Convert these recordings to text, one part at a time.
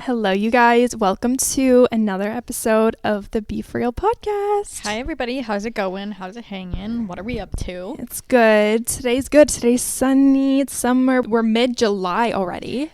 Hello, you guys. Welcome to another episode of the Be For Real podcast. Hi, everybody. How's it going? How's it hanging? What are we up to? It's good. Today's good. Today's sunny. It's summer. We're mid-July already.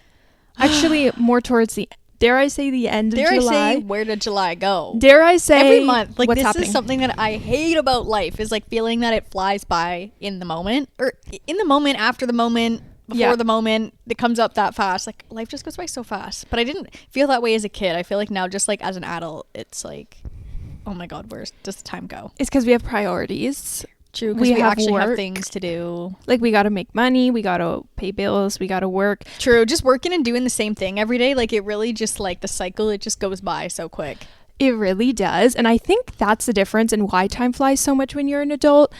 Actually, more towards the, dare I say, the end of July. Dare I say, where did July go? Dare I say, every month. Like, what's this happening? is something that I hate about life, is like feeling that it flies by in the moment, or in the moment, after the moment, before the moment. It comes up that fast. Like, life just goes by so fast. But I didn't feel that way as a kid. I feel like now, just like as an adult, it's like, oh my god, where does the time go? It's because we have priorities. True, because we actually work. have things to do. Like, we got to make money, we got to pay bills, we got to work. True, just working and doing the same thing every day, like, it really just, like, the cycle, it just goes by so quick. It really does. And I think that's the difference in why time flies so much when you're an adult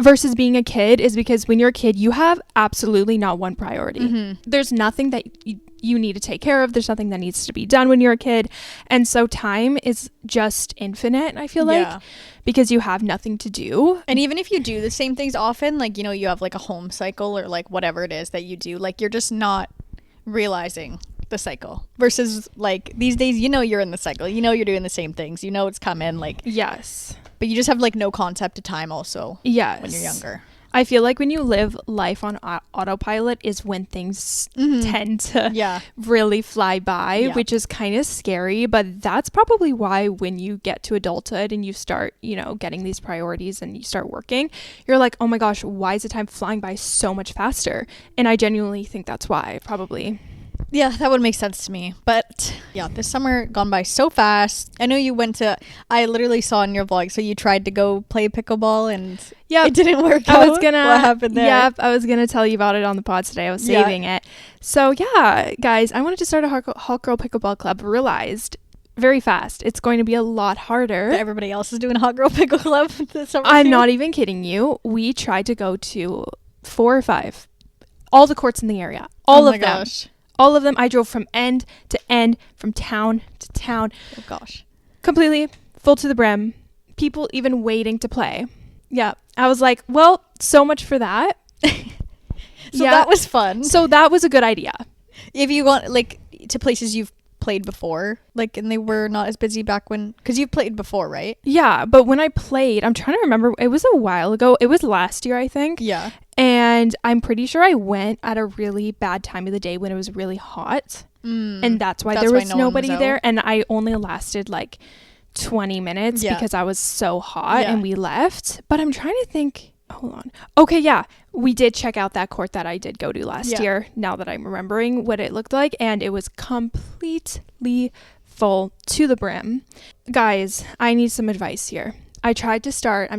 versus being a kid, is because when you're a kid, you have absolutely not one priority. Mm-hmm. There's nothing that you need to take care of. There's nothing that needs to be done when you're a kid. And so time is just infinite, I feel like, because you have nothing to do. And even if you do the same things often, like, you know, you have like a home cycle or like whatever it is that you do, like, you're just not realizing the cycle. Versus like these days, you know, you're in the cycle, you know, you're doing the same things, you know, it's coming, like, yes, but you just have like no concept of time also. Yes, when you're younger. I feel like when you live life on autopilot is when things tend to really fly by, which is kind of scary. But that's probably why when you get to adulthood and you start, you know, getting these priorities and you start working, you're like, oh my gosh, why is the time flying by so much faster? And I genuinely think that's why, probably. Yeah, that would make sense to me. But yeah, this summer gone by so fast. I know you went to, I literally saw in your vlog, so you tried to go play pickleball and it didn't work out. What happened there? Yep, I was gonna tell you about it on the pod today. I was saving it. So yeah, guys, I wanted to start a Hot Girl Pickleball Club. Realized very fast it's going to be a lot harder. Everybody else is doing Hot Girl Pickle Club this summer. I'm not even kidding you. We tried to go to 4 or 5, all the courts in the area, all of them. Gosh. All of them. I drove from end to end, from town to town. Oh gosh. Completely full to the brim. People even waiting to play. Yeah. I was like, well, so much for that. So that was fun. So that was a good idea. If you want, like, to places you've played before, like, and they were not as busy back when, because you've played before, right? Yeah. But when I played, I'm trying to remember, it was a while ago. It was last year, I think. Yeah. And I'm pretty sure I went at a really bad time of the day when it was really hot. And that's why there was nobody there. And I only lasted like 20 minutes because I was so hot and we left. But I'm trying to think. Hold on. Okay, yeah. We did check out that court that I did go to last year, now that I'm remembering what it looked like. And it was completely full to the brim. Guys, I need some advice here. I'm trying to start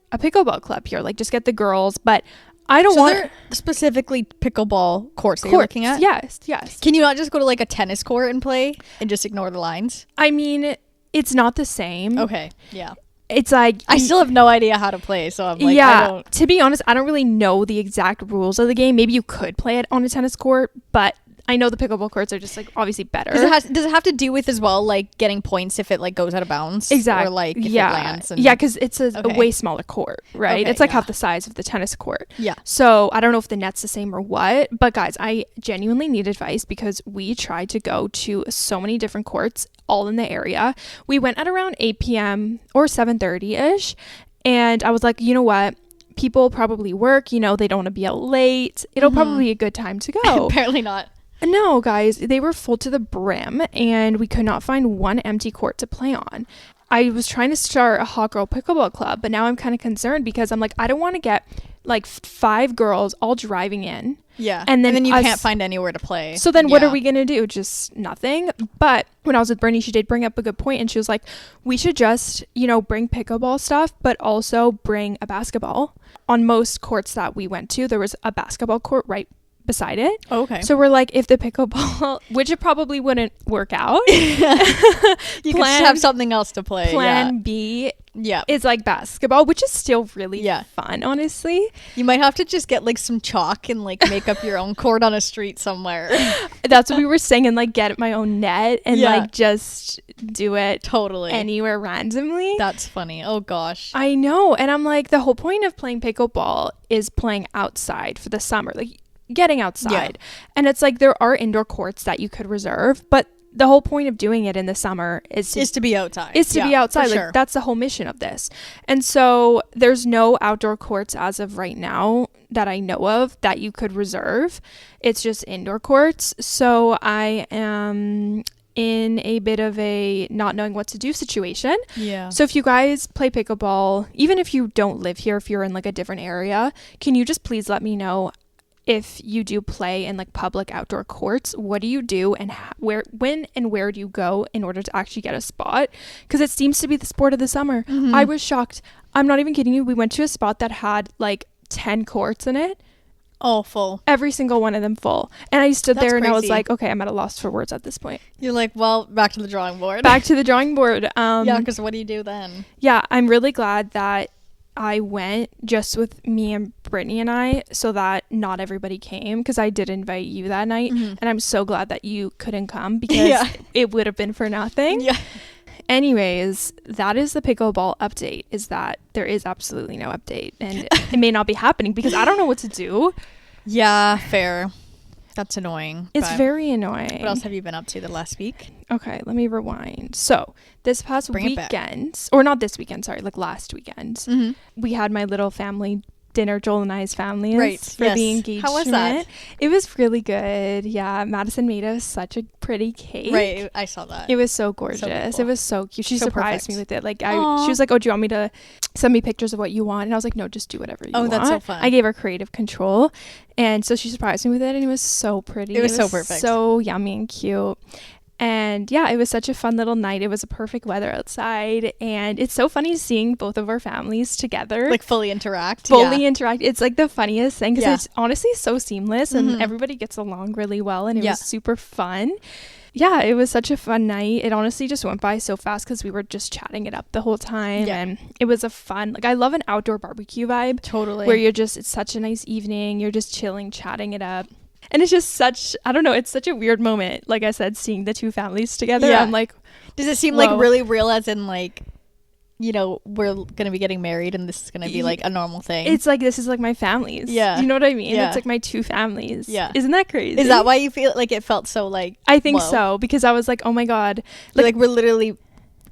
a pickleball club here, like just get the girls, but I don't want specifically pickleball courts that you're looking at. Yes. Can you not just go to like a tennis court and play and just ignore the lines? I mean, it's not the same. Okay. Yeah. It's like, I still have no idea how to play, so I'm like, to be honest, I don't really know the exact rules of the game. Maybe you could play it on a tennis court, but I know the pickleball courts are just like obviously better. Does it have to do with as well, like, getting points if it like goes out of bounds? Exactly. Or like if it lands? Yeah, because it's a way smaller court, right? Okay, it's like half the size of the tennis court. Yeah. So I don't know if the net's the same or what, but guys, I genuinely need advice because we tried to go to so many different courts all in the area. We went at around 8 p.m. or 7:30-ish, and I was like, you know what? People probably work, you know, they don't want to be out late. It'll probably be a good time to go. Apparently not. No, guys, they were full to the brim and we could not find one empty court to play on. I was trying to start a Hot Girl Pickleball Club, but now I'm kind of concerned because I'm like, I don't want to get like 5 girls all driving in. Yeah. And then you can't find anywhere to play. So then what are we going to do? Just nothing. But when I was with Bernie, she did bring up a good point and she was like, we should just, you know, bring pickleball stuff, but also bring a basketball. On most courts that we went to, there was a basketball court right beside it. Oh, okay. So we're like, if the pickleball, which it probably wouldn't work out, you could have something else to play. Plan B is like basketball, which is still really fun, honestly. You might have to just get like some chalk and like make up your own court on a street somewhere. That's what we were saying, and like get my own net and like just do it anywhere randomly. That's funny. Oh gosh. I know. And I'm like, the whole point of playing pickleball is playing outside for the summer. Like, getting outside. And it's like there are indoor courts that you could reserve, but the whole point of doing it in the summer is to be outside. Be outside. Like, that's the whole mission of this. And so there's no outdoor courts as of right now that I know of that you could reserve. It's just indoor courts. So I am in a bit of a not knowing what to do situation. Yeah. So if you guys play pickleball, even if you don't live here, if you're in like a different area, can you just please let me know if you do play in like public outdoor courts? What do you do, and when and where do you go in order to actually get a spot? Because it seems to be the sport of the summer. I was shocked. I'm not even kidding you. We went to a spot that had like 10 courts in it. All full. Every single one of them full. And I stood there and I was like, okay, I'm at a loss for words at this point. You're like, well, back to the drawing board. Back to the drawing board. Yeah, because what do you do then? Yeah, I'm really glad that I went just with me and Brittany and I, so that not everybody came, because I did invite you that night. And I'm so glad that you couldn't come, because it would have been for nothing. Yeah. Anyways, that is the pickleball update, is that there is absolutely no update, and it may not be happening because I don't know what to do. Yeah, fair. That's annoying. It's very annoying. What else have you been up to the last week? Okay, let me rewind. So this past weekend, or not this weekend, sorry, like last weekend, we had my little family dinner. Joel and I's family for the engagement. How was that? It was really good. Yeah, Madison made us such a pretty cake. Right, I saw that. It was so gorgeous. So it was so cute. She surprised me with it. Like she was like, "Oh, do you want me to send me pictures of what you want?" And I was like, "No, just do whatever you want." Oh, that's so fun. I gave her creative control, and so she surprised me with it, and it was so pretty. It was so perfect, so yummy and cute. And yeah, it was such a fun little night. It was a perfect weather outside, and it's so funny seeing both of our families together, like fully interact. It's like the funniest thing, because it's honestly so seamless, and everybody gets along really well, and it was super fun. Yeah, it was such a fun night. It honestly just went by so fast because we were just chatting it up the whole time. And it was a fun, like, I love an outdoor barbecue vibe. Totally. Where it's such a nice evening. You're just chilling, chatting it up. And it's just I don't know, it's such a weird moment. Like I said, seeing the two families together. I'm like, does it seem like really real, as in like, you know, we're going to be getting married and this is going to be like a normal thing? It's like, this is like my families. Yeah. You know what I mean? Yeah. It's like my two families. Yeah. Isn't that crazy? Is that why you feel like it felt so like, I think so, because I was like, oh my God. Like we're literally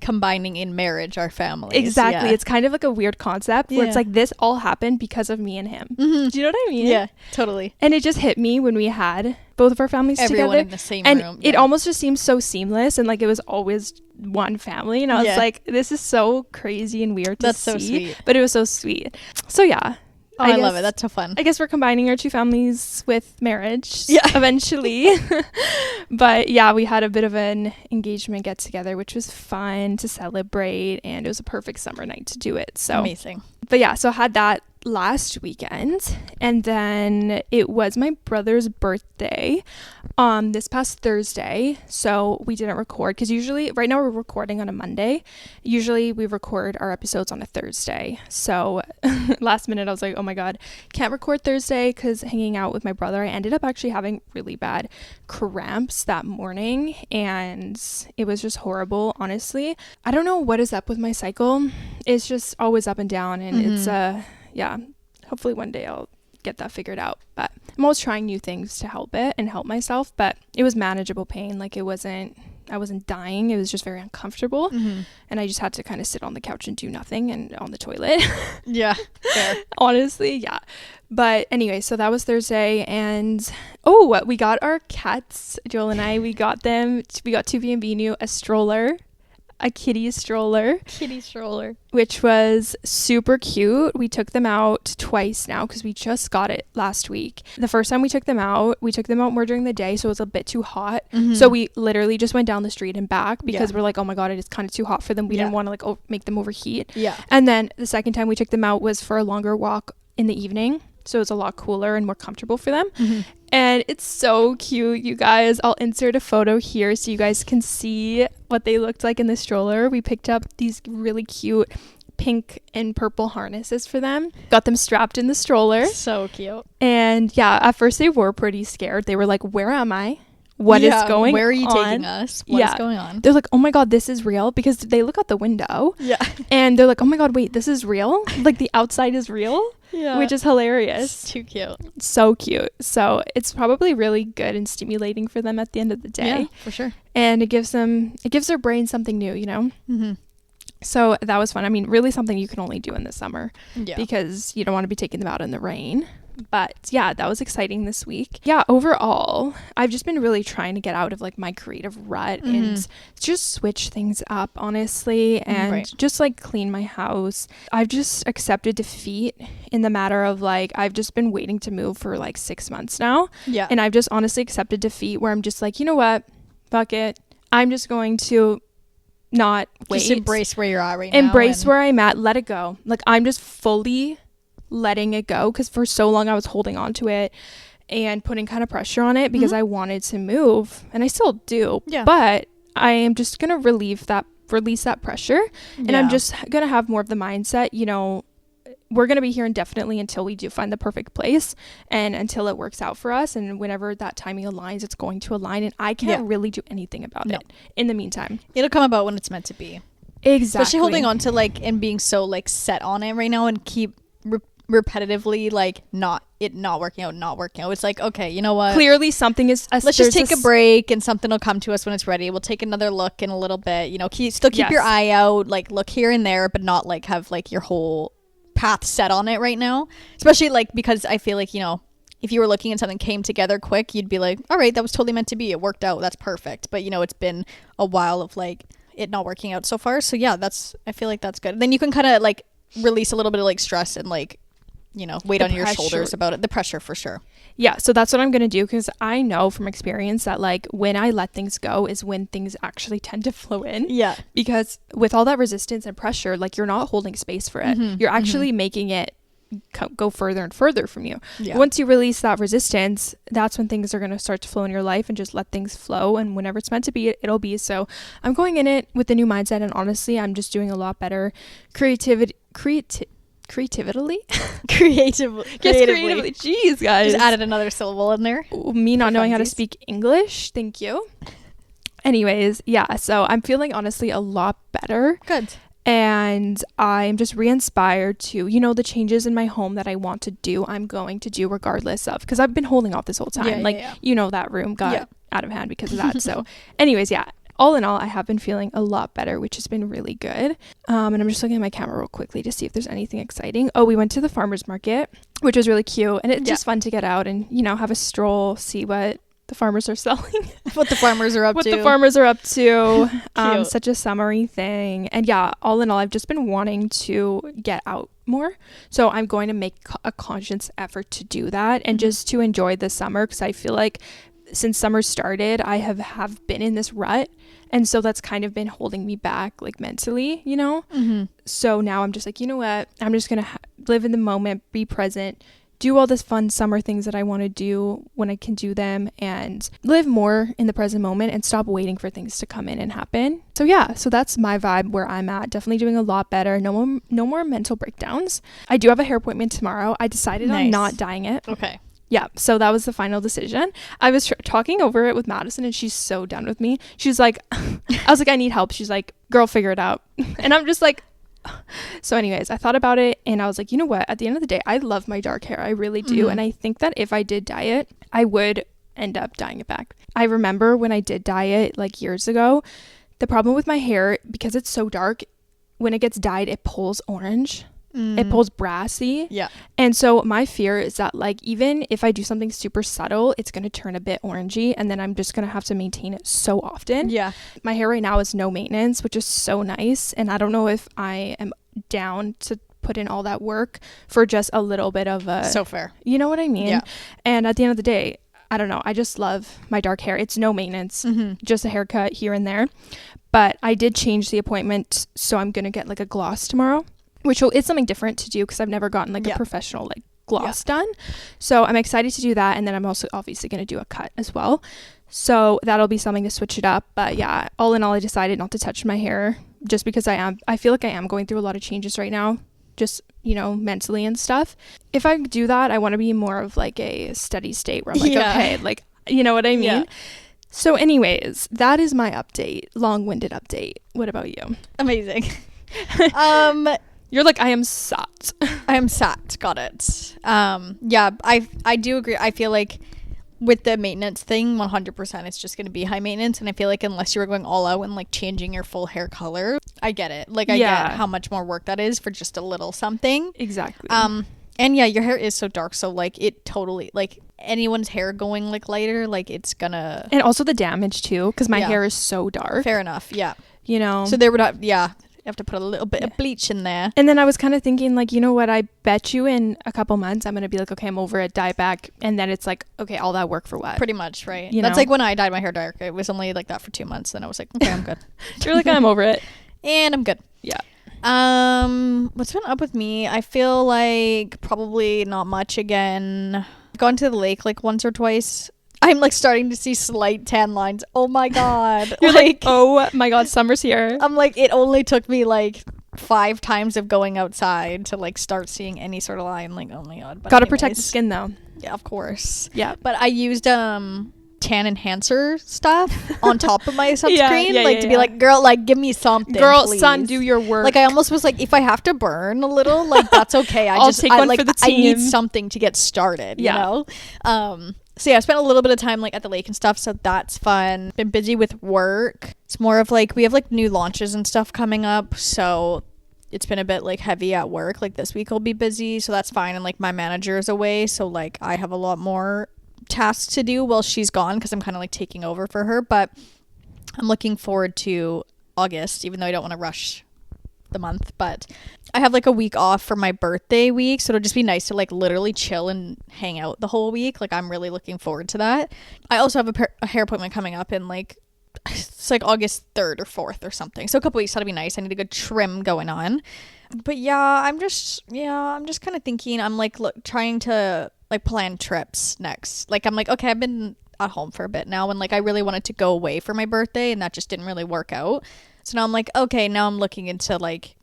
combining in marriage our families. Exactly. It's kind of like a weird concept where it's like, this all happened because of me and him. Do you know what I mean? Yeah, totally. And it just hit me when we had both of our families together in the same room, and it almost just seemed so seamless, and like it was always one family, and I was like, this is so crazy and weird to see. That's so sweet. But it was so sweet. So yeah. I love it. That's so fun. I guess we're combining our two families with marriage eventually. But yeah, we had a bit of an engagement get together, which was fun to celebrate, and it was a perfect summer night to do it. So amazing. But yeah, so I had that last weekend, and then it was my brother's birthday this past Thursday, so we didn't record, because usually right now we're recording on a Monday. Usually we record our episodes on a Thursday, so last minute I was like, oh my God, can't record Thursday, because hanging out with my brother, I ended up actually having really bad cramps that morning, and it was just horrible. Honestly, I don't know what is up with my cycle. It's just always up and down, and it's yeah, hopefully one day I'll get that figured out. But I'm always trying new things to help it and help myself. But it was manageable pain. Like I wasn't dying. It was just very uncomfortable. And I just had to kind of sit on the couch and do nothing and on the toilet. Yeah, fair. Honestly, yeah. But anyway, so that was Thursday. And we got our cats, Joel and I. We got them. We got to B&B new a stroller. A kitty stroller, which was super cute. We took them out twice now, because we just got it last week. The first time we took them out more during the day, so it was a bit too hot. So we literally just went down the street and back, because we're like, oh my God, it is kind of too hot for them. We didn't want to like make them overheat. Yeah. And then the second time we took them out was for a longer walk in the evening, so it's a lot cooler and more comfortable for them. And it's so cute, you guys. I'll insert a photo here so you guys can see what they looked like in the stroller. We picked up these really cute pink and purple harnesses for them. Got them strapped in the stroller. So cute. And yeah, at first they were pretty scared. They were like, where am I? what is going on? Where are you taking us? What's going on? They're like, oh my God, this is real, because they look out the window. Yeah. And they're like, oh my God, wait, this is real? Like the outside is real? Yeah. Which is hilarious. It's too cute. So cute. So it's probably really good and stimulating for them at the end of the day. Yeah, for sure. And it gives their brain something new, you know? Mm-hmm. So that was fun. I mean, really something you can only do in the summer because you don't want to be taking them out in the rain. But yeah, that was exciting this week. Yeah, overall, I've just been really trying to get out of like my creative rut and just switch things up, honestly, and just like clean my house. I've just accepted defeat in the matter of like, I've just been waiting to move for like 6 months now. Yeah. And I've just honestly accepted defeat where I'm just like, you know what? Fuck it. I'm just going to not wait. Just embrace where you're at right now. Embrace where I'm at. Let it go. Like, I'm just fully letting it go, because for so long I was holding on to it and putting kind of pressure on it because I wanted to move, and I still do. Yeah. But I am just gonna release that pressure, and I'm just gonna have more of the mindset, you know, we're gonna be here indefinitely until we do find the perfect place and until it works out for us, and whenever that timing aligns, it's going to align, and I can't really do anything about it in the meantime. It'll come about when it's meant to be. Exactly. Especially holding on to like and being so like set on it right now and keep repetitively like not working out. It's like, okay, you know what, clearly something is let's just take a break and something will come to us when it's ready. We'll take another look in a little bit, you know, keep your eye out, like look here and there, but not like have like your whole path set on it right now. Especially like, because I feel like, you know, if you were looking and something came together quick, you'd be like, all right, that was totally meant to be, it worked out, that's perfect. But you know, it's been a while of like it not working out so far. So yeah, I feel like that's good. Then you can kind of like release a little bit of like stress and like, you know, weight on your shoulders about it. The pressure, for sure. Yeah, so that's what I'm going to do, because I know from experience that like when I let things go is when things actually tend to flow in. Yeah. Because with all that resistance and pressure, like you're not holding space for it. You're actually making it go further and further from you. Yeah. Once you release that resistance, that's when things are going to start to flow in your life, and just let things flow, and whenever it's meant to be, it'll be. So I'm going in it with a new mindset, and honestly, I'm just doing a lot better creatively. Jeez, guys, just added another syllable in there. Me not knowing how to speak English. Thank you. Anyways, yeah, so I'm feeling honestly a lot better. Good. And I'm just re-inspired to, you know, the changes in my home that I want to do, I'm going to do regardless of, because I've been holding off this whole time. You know, that room got out of hand because of that. So anyways, yeah, all in all, I have been feeling a lot better, which has been really good. And I'm just looking at my camera real quickly to see if there's anything exciting. Oh, we went to the farmer's market, which was really cute. And it's just fun to get out and, you know, have a stroll, see what the farmers are selling. What the farmers are up to. What the farmers are up to. Such a summery thing. And yeah, all in all, I've just been wanting to get out more. So I'm going to make a conscious effort to do that and just to enjoy the summer, because I feel like since summer started, I have been in this rut. And so that's kind of been holding me back, like mentally, you know? So now I'm just like, you know what? I'm just going to live in the moment, be present, do all this fun summer things that I want to do when I can do them, and live more in the present moment and stop waiting for things to come in and happen. So yeah, so that's my vibe where I'm at. Definitely doing a lot better. No more mental breakdowns. I do have a hair appointment tomorrow. I decided on not dyeing it. Okay. Yeah, so that was the final decision. I was talking over it with Madison, and she's so done with me. She's like, I was like, I need help. She's like, girl, figure it out. And I'm just like, so anyways, I thought about it, and I was like, you know what? At the end of the day, I love my dark hair. I really do. And I think that if I did dye it, I would end up dyeing it back. I remember when I did dye it like years ago, the problem with my hair, because it's so dark, when it gets dyed, it pulls orange. It pulls brassy. Yeah. And so my fear is that like, even if I do something super subtle, it's going to turn a bit orangey, and then I'm just going to have to maintain it so often. Yeah. My hair right now is no maintenance, which is so nice. And I don't know if I am down to put in all that work for just a little bit of a... So fair. You know what I mean? Yeah. And at the end of the day, I don't know. I just love my dark hair. It's no maintenance, just a haircut here and there. But I did change the appointment, so I'm going to get like a gloss tomorrow, which is something different to do because I've never gotten like a professional like gloss done. So I'm excited to do that. And then I'm also obviously going to do a cut as well. So that'll be something to switch it up. But yeah, all in all, I decided not to touch my hair just because I feel like I am going through a lot of changes right now, just, you know, mentally and stuff. If I do that, I want to be more of like a steady state where I'm like, okay, like, you know what I mean? Yeah. So anyways, that is my update. Long-winded update. What about you? Amazing. You're like, I am sat. I am sat. Got it. Yeah, I do agree. I feel like with the maintenance thing, 100% it's just going to be high maintenance. And I feel like unless you were going all out and like changing your full hair color, I get it. Like I get how much more work that is for just a little something. Exactly. And yeah, your hair is so dark. So like it totally, like anyone's hair going like lighter, like it's gonna. And also the damage too, because my hair is so dark. Fair enough. Yeah. You know. So there would have, you have to put a little bit of bleach in there. And then I was kind of thinking, like, you know what? I bet you in a couple months I'm going to be like, okay, I'm over it, dye back. And then it's like, okay, all that work for what? Pretty much, right? That's like when I dyed my hair dark. It was only like that for 2 months. Then I was like, okay, I'm good. You're like, I'm over it. And I'm good. Yeah. What's been up with me? I feel like probably not much again. I've gone to the lake like once or twice. I'm like starting to see slight tan lines. Oh my God. You're like, oh my God, summer's here. I'm like, it only took me like 5 times of going outside to like start seeing any sort of line. Like, oh my God. But gotta protect the skin though. Yeah, of course. Yeah. But I used tan enhancer stuff on top of my sunscreen to be like, girl, like give me something, girl, please. sun, do your work. Like I almost was like, if I have to burn a little, like that's okay. I'll take one for the team. I need something to get started, you know. So yeah, I spent a little bit of time like at the lake and stuff, so that's fun. Been busy with work. It's more of like we have like new launches and stuff coming up, so it's been a bit like heavy at work. Like this week I'll be busy, so that's fine. And like my manager is away, so like I have a lot more tasks to do while she's gone because I'm kind of like taking over for her. But I'm looking forward to August, even though I don't want to rush the month. But I have like a week off for my birthday week, so it'll just be nice to like literally chill and hang out the whole week. Like I'm really looking forward to that. I also have a hair appointment coming up in like it's like August 3rd or 4th or something, so a couple weeks. That'll be nice. I need a good trim going on. But I'm just kind of thinking, I'm like trying to like plan trips next. Like I'm like, okay, I've been at home for a bit now, and like I really wanted to go away for my birthday, and that just didn't really work out. So now I'm like, okay, now I'm looking into like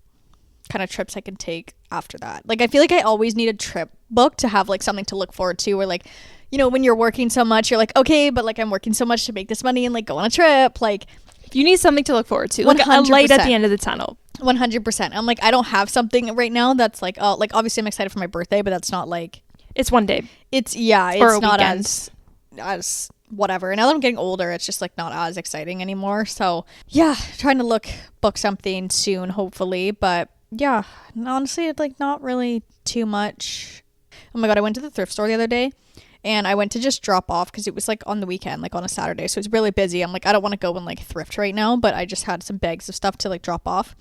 kind of trips I can take after that. Like I feel like I always need a trip booked to have like something to look forward to, or like, you know, when you're working so much, you're like, okay, but like I'm working so much to make this money and like go on a trip. Like you need something to look forward to, like 100%. A light at the end of the tunnel. 100%. I'm like, I don't have something right now that's like, oh, like obviously I'm excited for my birthday, but that's not like, it's one day. It's not as whatever. And now that I'm getting older, it's just like not as exciting anymore. So yeah, trying to book something soon, hopefully. But yeah, honestly, it's like not really too much. Oh my God, I went to the thrift store the other day, and I went to just drop off because it was like on the weekend, like on a Saturday, so it's really busy. I'm like, I don't want to go and like thrift right now, but I just had some bags of stuff to like drop off.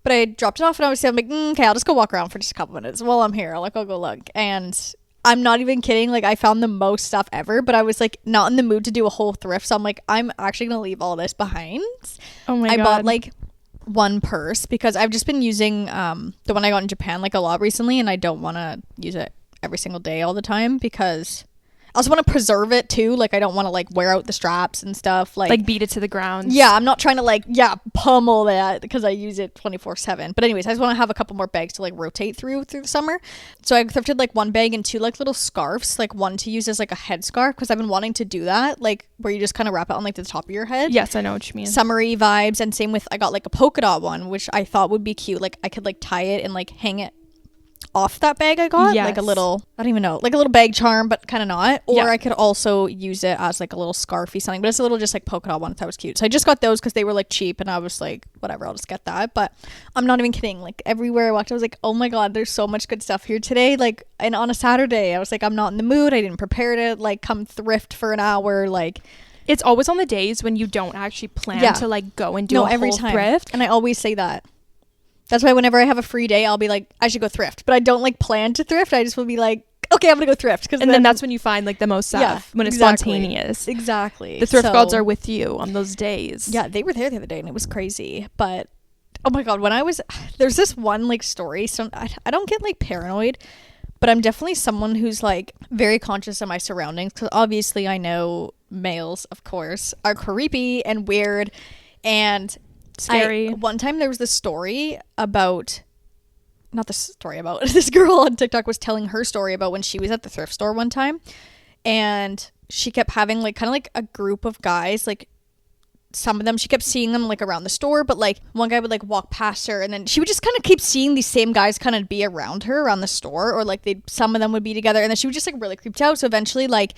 But I dropped it off, and I'm like, okay, I'll just go walk around for just a couple minutes while I'm here. Like I'll go look. And I'm not even kidding, like I found the most stuff ever, but I was like not in the mood to do a whole thrift, so I'm like, I'm actually gonna leave all this behind. Oh my God. I bought like one purse because I've just been using the one I got in Japan like a lot recently, and I don't want to use it every single day all the time because I also want to preserve it too. Like I don't want to like wear out the straps and stuff, like beat it to the ground. Yeah, I'm not trying to like pummel that because I use it 24/7. But anyways, I just want to have a couple more bags to like rotate through the summer. So I thrifted like one bag and 2 like little scarves, like one to use as like a headscarf because I've been wanting to do that, like where you just kind of wrap it on like the top of your head. Yes, I know what you mean. Summery vibes. And same with, I got like a polka dot one, which I thought would be cute. Like I could like tie it and like hang it off that bag I got. Yes. Like a little, I don't even know, like a little bag charm, but kind of not. Or I could also use it as like a little scarfy something, but it's a little just like polka dot one. That was cute. So I just got those because they were like cheap, and I was like, whatever, I'll just get that. But I'm not even kidding, like everywhere I walked I was like, oh my God, there's so much good stuff here today. Like, and on a Saturday I was like, I'm not in the mood, I didn't prepare to like come thrift for an hour. Like it's always on the days when you don't actually plan to like go and do every whole thrift. And I always say that. That's why whenever I have a free day, I'll be like, I should go thrift. But I don't like plan to thrift. I just will be like, okay, I'm going to go thrift. And then that's when you find like the most stuff, when it's spontaneous. Exactly. The thrift gods are with you on those days. Yeah, they were there the other day and it was crazy. But oh my God, there's this one like story. So I don't get like paranoid, but I'm definitely someone who's like very conscious of my surroundings. Because obviously I know males, of course, are creepy and weird and scary. One time there was this story about, not the story about, this girl on TikTok was telling her story about when she was at the thrift store one time, and she kept having like kind of like a group of guys, like some of them she kept seeing them like around the store, but like one guy would like walk past her and then she would just kind of keep seeing these same guys kind of be around her around the store, or like some of them would be together, and then she would just like really creeped out. So eventually like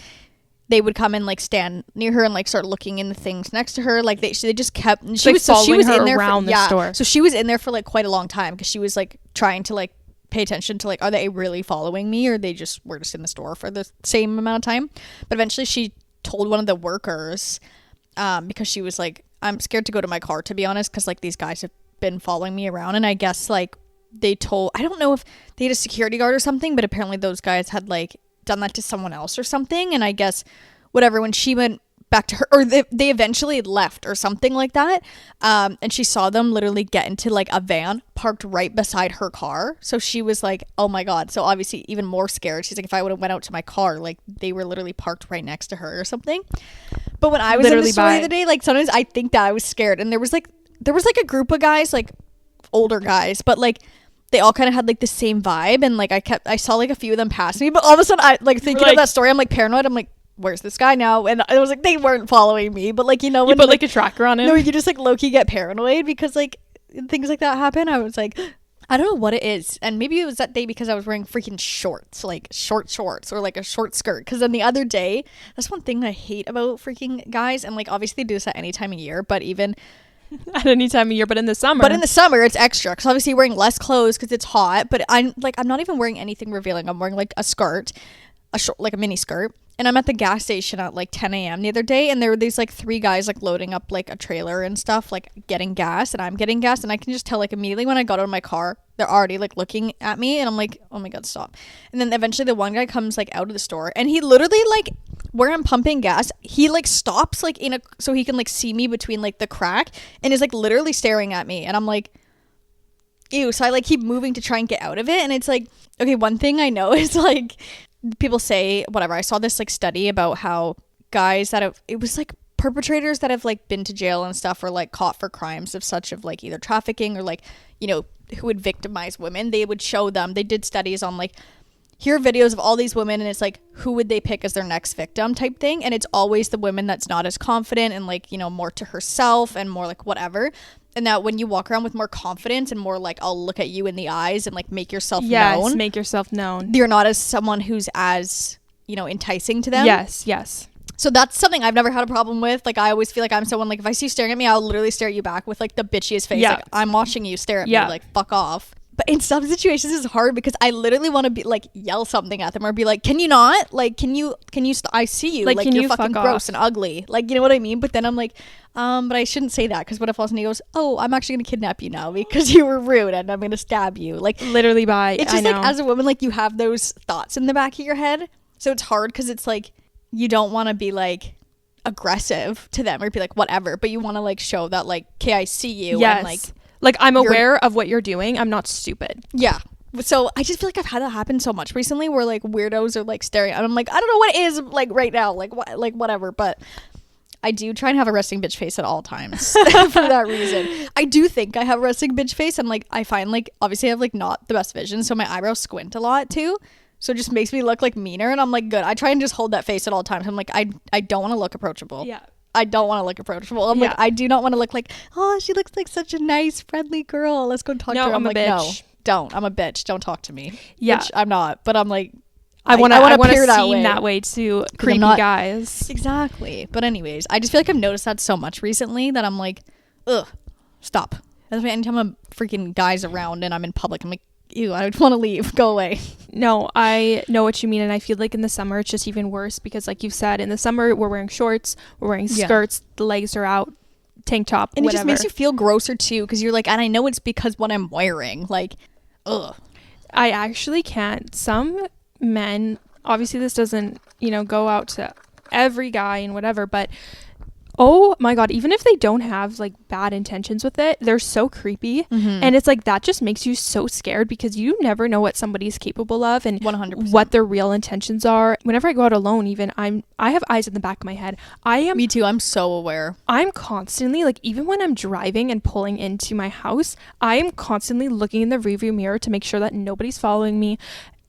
they would come and like stand near her and like start looking in the things next to her. Like they just kept, she like was so she was in there around the store. So she was in there for like quite a long time because she was like trying to like pay attention to like, are they really following me, or they just were just in the store for the same amount of time. But eventually she told one of the workers, because she was like, I'm scared to go to my car, to be honest, because like these guys have been following me around. And I guess like they told, I don't know if they had a security guard or something, but apparently those guys had like done that to someone else or something. And I guess whatever, when she went back to her, or they eventually left or something like that, and she saw them literally get into like a van parked right beside her car. So she was like, oh my god. So obviously even more scared. She's like, if I would have went out to my car, like they were literally parked right next to her or something. But when I was in the store the other day, like sometimes I think that I was scared, and there was like a group of guys, like older guys, but like they all kind of had like the same vibe, and like I saw like a few of them pass me, but all of a sudden I like thinking of that story, I'm like paranoid. I'm like, where's this guy now? And I was like, they weren't following me, but like, you know, when you put like a tracker on him. No, you just like low-key get paranoid because like things like that happen. I was like, I don't know what it is, and maybe it was that day because I was wearing freaking shorts, like shorts or like a short skirt. Because then the other day, that's one thing I hate about freaking guys, and like obviously they do this at any time of year, but even at any time of year, but in the summer it's extra because obviously you're wearing less clothes because it's hot. But I'm not even wearing anything revealing. I'm wearing like a skirt, a short, like a mini skirt. And I'm at the gas station at like 10 a.m. the other day, and there were these like 3 guys like loading up like a trailer and stuff, like getting gas, and I'm getting gas, and I can just tell like immediately when I got out of my car, they're already like looking at me, and I'm like, oh my god, stop. And then eventually the one guy comes like out of the store, and he literally like, where I'm pumping gas, he like stops like so he can like see me between like the crack, and is like literally staring at me, and I'm like, ew. So I like keep moving to try and get out of it, and it's like, okay, one thing I know is like, people say whatever, I saw this like study about how guys that have, it was like perpetrators that have like been to jail and stuff, or like caught for crimes of such of like either trafficking or like, you know, who would victimize women, they would show them, they did studies on like, here are videos of all these women, and it's like, who would they pick as their next victim type thing, and it's always the women that's not as confident and like, you know, more to herself and more like whatever. And that when you walk around with more confidence and more like, I'll look at you in the eyes and like make yourself known. Yes, make yourself known. You're not as someone who's as, you know, enticing to them. Yes. So that's something I've never had a problem with. Like I always feel like I'm someone, like if I see you staring at me, I'll literally stare at you back with like the bitchiest face. Yeah. Like I'm watching you stare at me, like fuck off. But in some situations it's hard because I literally want to be like yell something at them or be like, can you not? Like, can you I see you. Like you're fucking gross and ugly. Like, you know what I mean? But then I'm like, but I shouldn't say that, because what if all of a sudden he goes, oh, I'm actually gonna kidnap you now because you were rude and I'm gonna stab you. Like literally by, it's just like as a woman, like you have those thoughts in the back of your head. So it's hard because it's like you don't want to be like aggressive to them or be like whatever, but you want to like show that like, okay, I see you. Yes. And like I'm aware of what you're doing. I'm not stupid. Yeah. So I just feel like I've had that happen so much recently where like weirdos are like staring and I'm like, I don't know what it is like right now, like what, like whatever, but I do try and have a resting bitch face at all times for that reason. I do think I have a resting bitch face, and like I find like obviously I have like not the best vision, so my eyebrows squint a lot too. So it just makes me look like meaner, and I'm like, good. I try and just hold that face at all times. I'm like, I don't want to look approachable. Yeah. I don't want to look approachable. I'm like, I do not want to look like, oh, she looks like such a nice, friendly girl. Let's go talk to her. I'm like, no, don't. I'm a bitch. Don't talk to me. Yeah. Which I'm not, but I'm like, I want to seem that way to creepy guys. Exactly. But anyways, I just feel like I've noticed that so much recently that I'm like, ugh, stop. That's why anytime a freaking guy's around and I'm in public, I'm like, ew, I want to leave. Go away. No, I know what you mean, and I feel like in the summer it's just even worse because, like you've said, in the summer we're wearing shorts, we're wearing skirts, the legs are out, tank top, and whatever. It just makes you feel grosser too because you're like, and I know it's because what I'm wearing, like, ugh. I actually can't. Some men, obviously this doesn't, you know, go out to every guy and whatever, but oh my god, even if they don't have like bad intentions with it, they're so creepy. And it's like that just makes you so scared because you never know what somebody's capable of and 100%. what their real intentions are. Whenever I go out alone, even I have eyes in the back of my head. Me too. I'm so aware. I'm constantly like, even when I'm driving and pulling into my house, I am constantly looking in the rearview mirror to make sure that nobody's following me.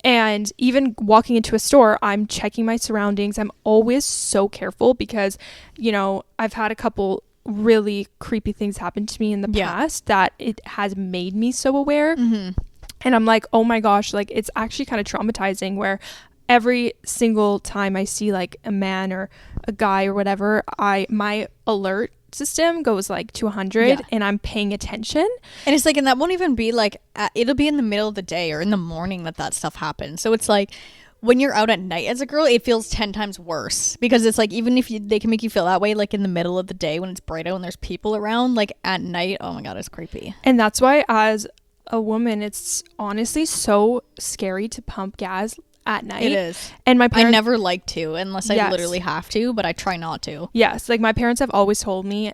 And even walking into a store, I'm checking my surroundings. I'm always so careful because, you know, I've had a couple really creepy things happen to me in the past that it has made me so aware. And I'm like, oh my gosh, like it's actually kind of traumatizing where every single time I see like a man or a guy or whatever, my alert system goes like to 100 and I'm paying attention. And it's like, and that won't even be like it'll be in the middle of the day or in the morning that stuff happens. So it's like when you're out at night as a girl, it feels 10 times worse because it's like, even if they can make you feel that way, like in the middle of the day when it's bright out and there's people around, like at night, oh my God, it's creepy. And that's why as a woman, it's honestly so scary to pump gas at night. It is. And my parents, I never like to unless I literally have to, but I try not to. Yes. Like my parents have always told me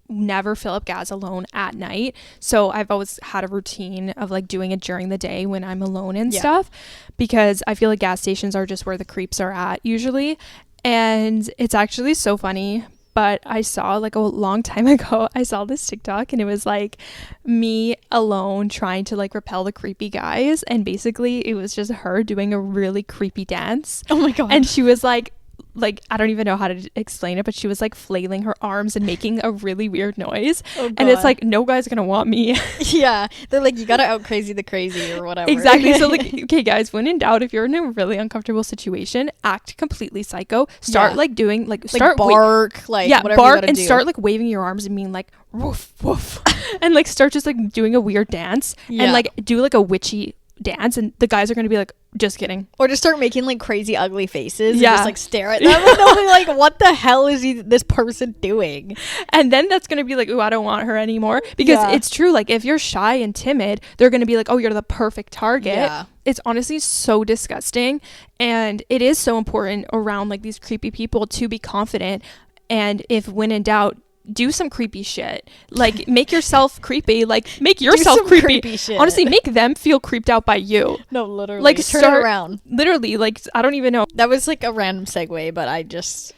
never fill up gas alone at night. So I've always had a routine of like doing it during the day when I'm alone and stuff, because I feel like gas stations are just where the creeps are at usually. And it's actually so funny, but I saw like a long time ago, I saw this TikTok and it was like me alone trying to like repel the creepy guys. And basically it was just her doing a really creepy dance. Oh my God. And she was like I don't even know how to explain it, but she was like flailing her arms and making a really weird noise. And it's like, no guy's gonna want me. Yeah, they're like, you gotta out crazy the crazy or whatever. Exactly. So like, okay guys, when in doubt, if you're in a really uncomfortable situation, act completely psycho. Start like doing like start bark whatever bark you gotta and do. Start like waving your arms and being like woof woof and like start just like doing a weird dance and like do like a witchy dance, and the guys are gonna be like, just kidding. Or just start making like crazy ugly faces and just like stare at them and they'll be like, what the hell is this person doing? And then that's gonna be like, ooh, I don't want her anymore, because it's true, like if you're shy and timid, they're gonna be like, oh, you're the perfect target. It's honestly so disgusting, and it is so important around like these creepy people to be confident, and if when in doubt, do some creepy shit. Like make yourself creepy. Like make yourself creepy shit. Honestly, make them feel creeped out by you. No, literally. Like turn it around. Literally, like I don't even know. That was like a random segue, but I just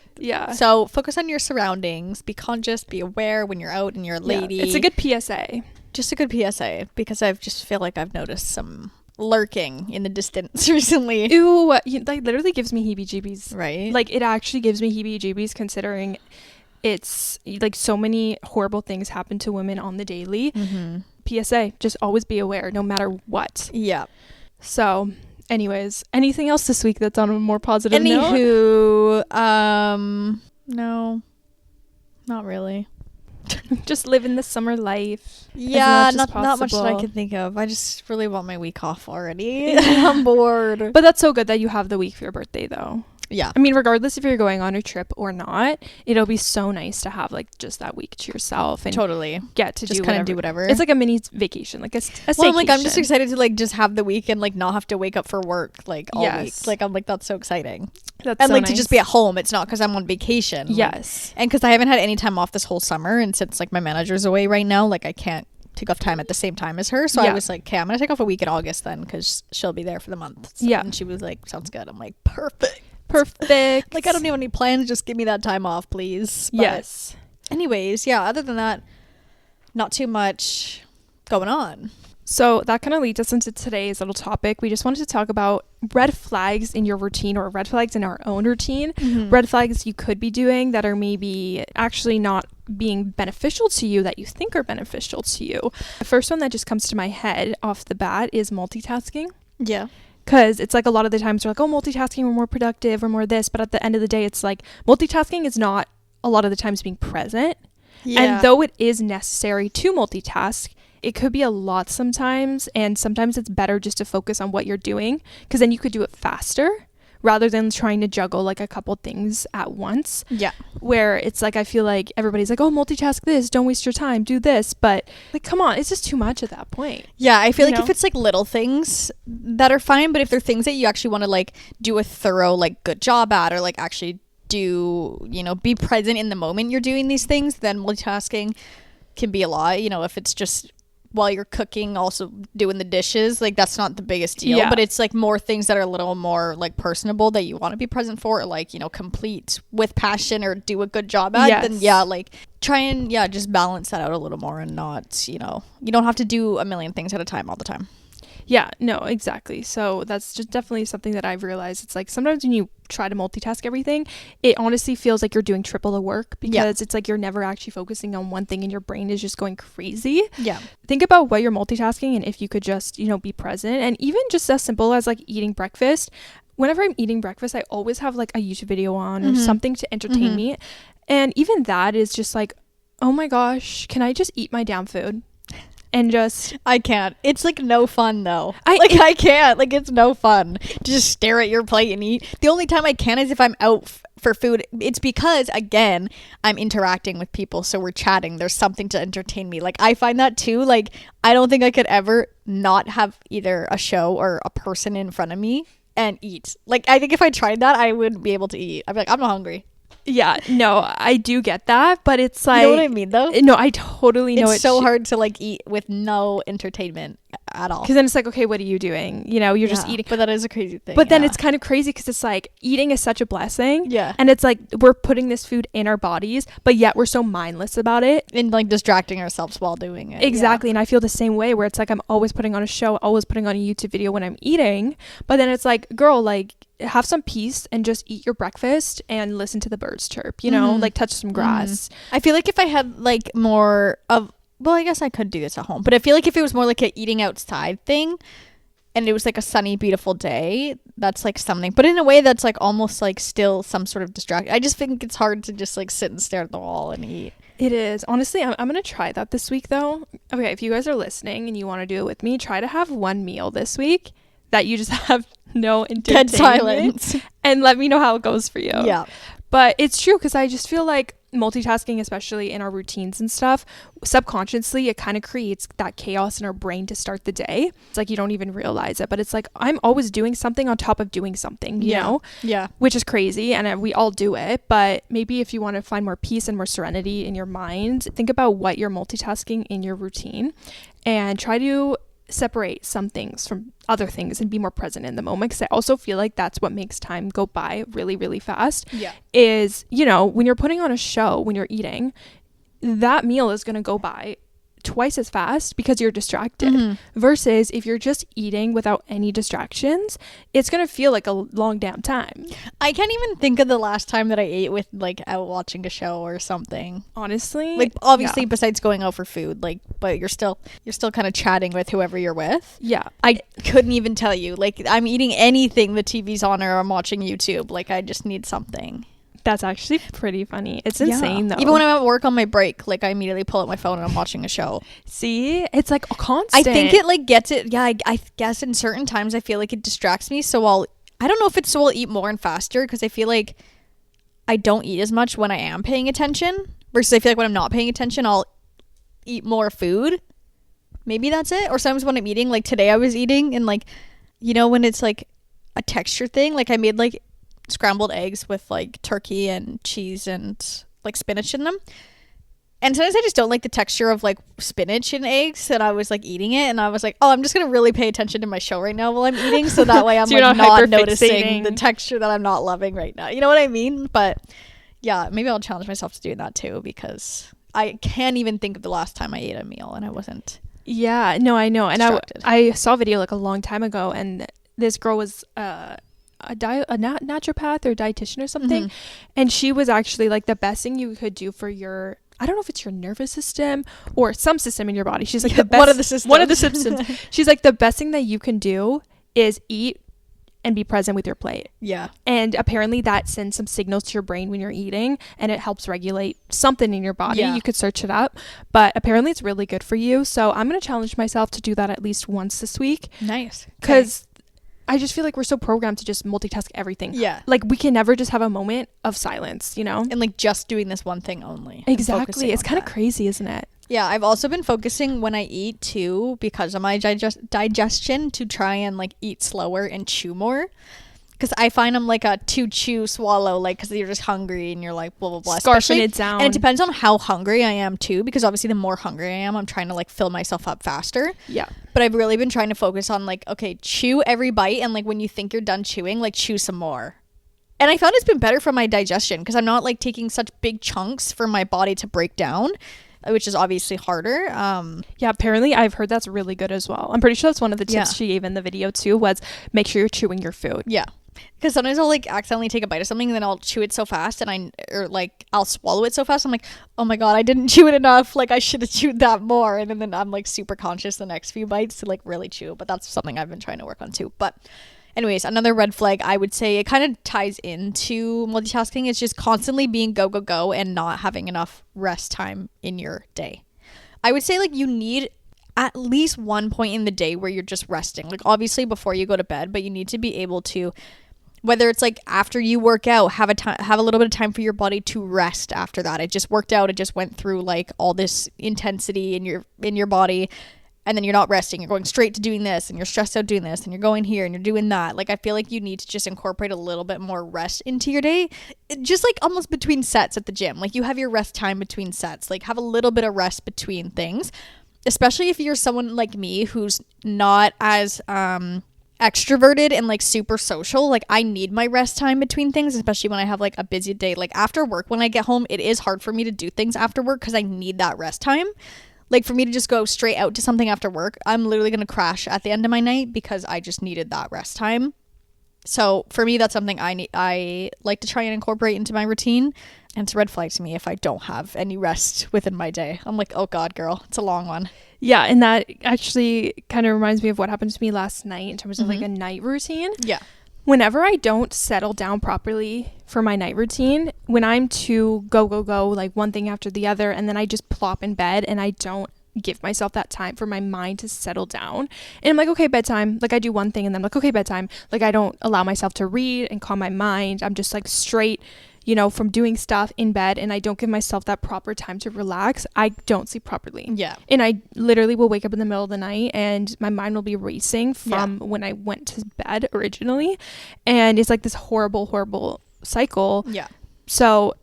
So focus on your surroundings. Be conscious. Be aware when you're out and you're a lady. Yeah, it's a good PSA. Just a good PSA, because I just feel like I've noticed some lurking in the distance recently. Ooh, like literally gives me heebie-jeebies. Right. Like it actually gives me heebie-jeebies, considering it's like so many horrible things happen to women on the daily. PSA, just always be aware no matter what. Yeah. So anyways, anything else this week that's on a more positive note? No, not really. Just living the summer life. Yeah, not much that I can think of. I just really want my week off already. I'm bored. But that's so good that you have the week for your birthday though. Yeah. I mean, regardless if you're going on a trip or not, it'll be so nice to have like just that week to yourself and get to just kind of do whatever. It's like a mini vacation, like a well, like I'm just excited to like just have the week and like not have to wake up for work like all week. Like I'm like, that's so exciting. That's and so like nice. To just be at home. It's not because I'm on vacation. Yes. And because I haven't had any time off this whole summer, and since like my manager's away right now, like I can't take off time at the same time as her. So I was like, okay, I'm gonna take off a week in August then, because she'll be there for the month. So, and she was like, sounds good. I'm like, perfect. Like I don't have any plans, just give me that time off, please. But yes. Anyways, other than that, not too much going on. So that kind of leads us into today's little topic. We just wanted to talk about red flags in your routine, or red flags in our own routine. Red flags you could be doing that are maybe actually not being beneficial to you, that you think are beneficial to you. The first one that just comes to my head off the bat is multitasking. Yeah. Because it's like a lot of the times we're like, oh, multitasking, we're more productive, we're more this. But at the end of the day, it's like multitasking is not a lot of the times being present. Yeah. And though it is necessary to multitask, it could be a lot sometimes. And sometimes it's better just to focus on what you're doing, because then you could do it faster rather than trying to juggle like a couple things at once. Yeah. Where it's like, I feel like everybody's like, oh, multitask this, don't waste your time, do this. But like, come on, it's just too much at that point. Yeah, I feel like if it's like little things that are fine, but if they're things that you actually want to like do a thorough like good job at, or like actually do, be present in the moment you're doing these things, then multitasking can be a lot. If it's just while you're cooking also doing the dishes, like that's not the biggest deal. But it's like more things that are a little more like personable that you want to be present for, or like complete with passion or do a good job at. Then like try and just balance that out a little more, and not you don't have to do a million things at a time all the time. Yeah, no, exactly. So that's just definitely something that I've realized. It's like sometimes when you try to multitask everything, it honestly feels like you're doing triple the work because it's like you're never actually focusing on one thing and your brain is just going crazy. Yeah. Think about what you're multitasking and if you could just, be present. And even just as simple as like eating breakfast. Whenever I'm eating breakfast, I always have like a YouTube video on or something to entertain me. And even that is just like, oh my gosh, can I just eat my damn food? And just I can't. It's like no fun though. I can't. Like it's no fun to just stare at your plate and eat. The only time I can is if I'm out for food. It's because again I'm interacting with people, so we're chatting. There's something to entertain me. Like I find that too. Like I don't think I could ever not have either a show or a person in front of me and eat. Like I think if I tried that, I wouldn't be able to eat. I'd be like, I'm not hungry. Yeah, no, I do get that, but it's like, you know what I mean though? No, I totally know. It's so hard to like eat with no entertainment at all. Because then it's like, okay, what are you doing? You're just eating. But that is a crazy thing. But then it's kind of crazy because it's like eating is such a blessing. Yeah. And it's like we're putting this food in our bodies, but yet we're so mindless about it. And like distracting ourselves while doing it. Exactly. Yeah. And I feel the same way where it's like I'm always putting on a show, always putting on a YouTube video when I'm eating. But then it's like, girl, like have some peace and just eat your breakfast and listen to the birds chirp, like touch some grass. I feel like if I had like more of, well, I guess I could do this at home, but I feel like if it was more like a eating outside thing and it was like a sunny, beautiful day, that's like something, but in a way that's like almost like still some sort of distraction. I just think it's hard to just like sit and stare at the wall and eat. It is. Honestly, I'm going to try that this week though. Okay, if you guys are listening and you want to do it with me, try to have one meal this week that you just have no entertainment. Dead silence. And let me know how it goes for you. Yeah. But it's true because I just feel like multitasking, especially in our routines and stuff, subconsciously, it kind of creates that chaos in our brain to start the day. It's like you don't even realize it, but it's like I'm always doing something on top of doing something, you know? Yeah. Which is crazy, and we all do it, but maybe if you want to find more peace and more serenity in your mind, think about what you're multitasking in your routine and try to separate some things from other things and be more present in the moment, because I also feel like that's what makes time go by really, really fast. Is when you're putting on a show, when you're eating, that meal is going to go by twice as fast because you're distracted, versus if you're just eating without any distractions, it's gonna feel like a long damn time. I can't even think of the last time that I ate with like out watching a show or something, honestly. Like obviously besides going out for food, like, but you're still kind of chatting with whoever you're with. I couldn't even tell you, like I'm eating anything the TV's on or I'm watching YouTube, like I just need something. That's actually pretty funny. It's insane though. Even when I'm at work on my break, like I immediately pull out my phone and I'm watching a show. See, it's like a constant. I think it like gets it. Yeah, I guess in certain times I feel like it distracts me. So I don't know if it's so I'll eat more and faster, because I feel like I don't eat as much when I am paying attention, versus I feel like when I'm not paying attention, I'll eat more food. Maybe that's it. Or sometimes when I'm eating, like today I was eating and like, when it's like a texture thing, like I made like scrambled eggs with like turkey and cheese and like spinach in them, and sometimes I just don't like the texture of like spinach and eggs, and I was like eating it and I was like, oh, I'm just gonna really pay attention to my show right now while I'm eating, so that way I'm so like not noticing the texture that I'm not loving right now, you know what I mean? But yeah, maybe I'll challenge myself to do that too, because I can't even think of the last time I ate a meal and I wasn't I know. And I saw a video like a long time ago, and this girl was a naturopath or dietitian or something, and she was actually like, the best thing you could do for your, I don't know if it's your nervous system or some system in your body, she's like, the best, one of the systems she's like, the best thing that you can do is eat and be present with your plate. And apparently that sends some signals to your brain when you're eating, and it helps regulate something in your body. You could search it up, but apparently it's really good for you. So I'm going to challenge myself to do that at least once this week. Nice. Because I just feel like we're so programmed to just multitask everything. Like we can never just have a moment of silence, and like just doing this one thing only. Exactly. It's kind of crazy, isn't it? Yeah, I've also been focusing when I eat too, because of my digestion, to try and like eat slower and chew more. Because I find I'm like a to chew swallow, like, because you're just hungry and you're like blah blah blah, scarfing it down. And it depends on how hungry I am too, because obviously the more hungry I am, I'm trying to like fill myself up faster. But I've really been trying to focus on like, okay, chew every bite, and like when you think you're done chewing, like chew some more. And I found it's been better for my digestion, because I'm not like taking such big chunks for my body to break down. which is obviously harder. Yeah, apparently I've heard that's really good as well. I'm pretty sure that's one of the tips she gave in the video too, was make sure you're chewing your food. Yeah. Because sometimes I'll like accidentally take a bite of something and then I'll chew it so fast I'll swallow it so fast. I'm like, oh my God, I didn't chew it enough. Like I should have chewed that more. And then I'm like super conscious the next few bites to like really chew. But that's something I've been trying to work on too. But anyways, another red flag, I would say it kind of ties into multitasking. It's just constantly being go, go, go and not having enough rest time in your day. I would say like you need at least one point in the day where you're just resting. Like obviously before you go to bed, but you need to be able to, whether it's like after you work out, have a little bit of time for your body to rest after that. It just worked out. It just went through like all this intensity in your body. And then you're not resting. You're going straight to doing this and you're stressed out doing this and you're going here and you're doing that. Like, I feel like you need to just incorporate a little bit more rest into your day. Just like almost between sets at the gym. Like you have your rest time between sets. Like have a little bit of rest between things. Especially if you're someone like me who's not as extroverted and like super social. Like I need my rest time between things, especially when I have like a busy day. Like after work, when I get home, it is hard for me to do things after work because I need that rest time. Like for me to just go straight out to something after work, I'm literally going to crash at the end of my night because I just needed that rest time. So for me, that's something I like to try and incorporate into my routine. And it's a red flag to me if I don't have any rest within my day. I'm like, oh God, girl, it's a long one. Yeah, and that actually kind of reminds me of what happened to me last night in terms of like a night routine. Yeah. Whenever I don't settle down properly for my night routine, when I'm too go, like one thing after the other, and then I just plop in bed and I don't give myself that time for my mind to settle down. And I'm like, okay, bedtime. Like I do one thing and then I'm like, okay, bedtime. Like I don't allow myself to read and calm my mind. I'm just like straight, from doing stuff in bed, and I don't give myself that proper time to relax. I don't sleep properly. Yeah. And I literally will wake up in the middle of the night and my mind will be racing from when I went to bed originally. And it's like this horrible cycle. Yeah. So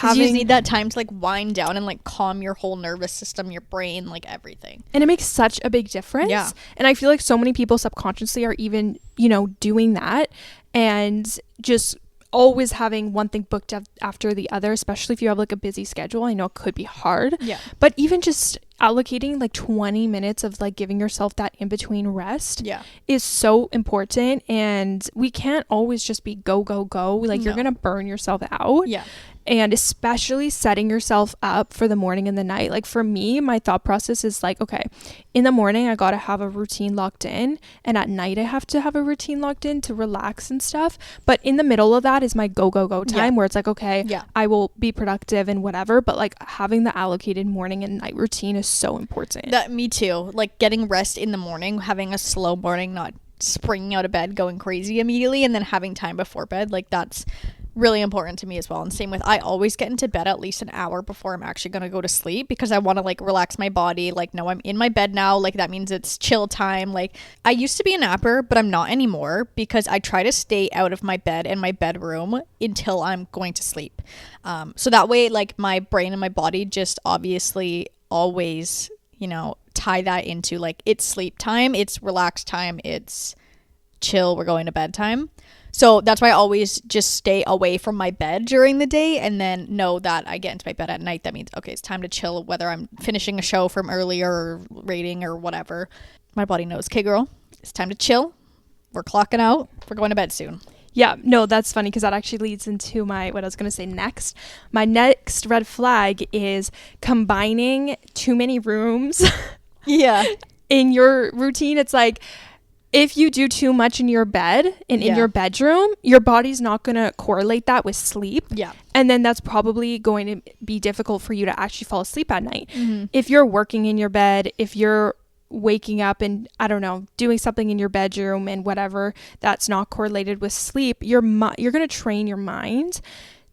you just need that time to like wind down and like calm your whole nervous system, your brain, like everything. And it makes such a big difference. Yeah. And I feel like so many people subconsciously are even, doing that and just always having one thing booked after the other, especially if you have like a busy schedule. I know it could be hard. Yeah. But even just allocating like 20 minutes of like giving yourself that in between rest is so important. And we can't always just be go. Like you're going to burn yourself out. Yeah. And especially setting yourself up for the morning and the night. Like for me, my thought process is like, okay, in the morning, I got to have a routine locked in. And at night, I have to have a routine locked in to relax and stuff. But in the middle of that is my go time where it's like, okay, I will be productive and whatever. But like having the allocated morning and night routine is so important. Me too. Like getting rest in the morning, having a slow morning, not springing out of bed, going crazy immediately, and then having time before bed. Like that's really important to me as well. And same with, I always get into bed at least an hour before I'm actually going to go to sleep because I want to like relax my body. Like, no, I'm in my bed now. Like that means it's chill time. Like I used to be a napper, but I'm not anymore because I try to stay out of my bed and my bedroom until I'm going to sleep. So that way, like my brain and my body just obviously always, tie that into like it's sleep time, it's relaxed time, it's chill, we're going to bed time. So that's why I always just stay away from my bed during the day and then know that I get into my bed at night. That means, okay, it's time to chill, whether I'm finishing a show from earlier or reading or whatever. My body knows, okay, girl, it's time to chill. We're clocking out. We're going to bed soon. Yeah, no, that's funny because that actually leads into what I was going to say next. My next red flag is combining too many rooms. Yeah. In your routine. It's like, if you do too much in your bed and in your bedroom, your body's not going to correlate that with sleep. Yeah. And then that's probably going to be difficult for you to actually fall asleep at night. Mm-hmm. If you're working in your bed, if you're waking up and, I don't know, doing something in your bedroom and whatever that's not correlated with sleep, you're going to train your mind.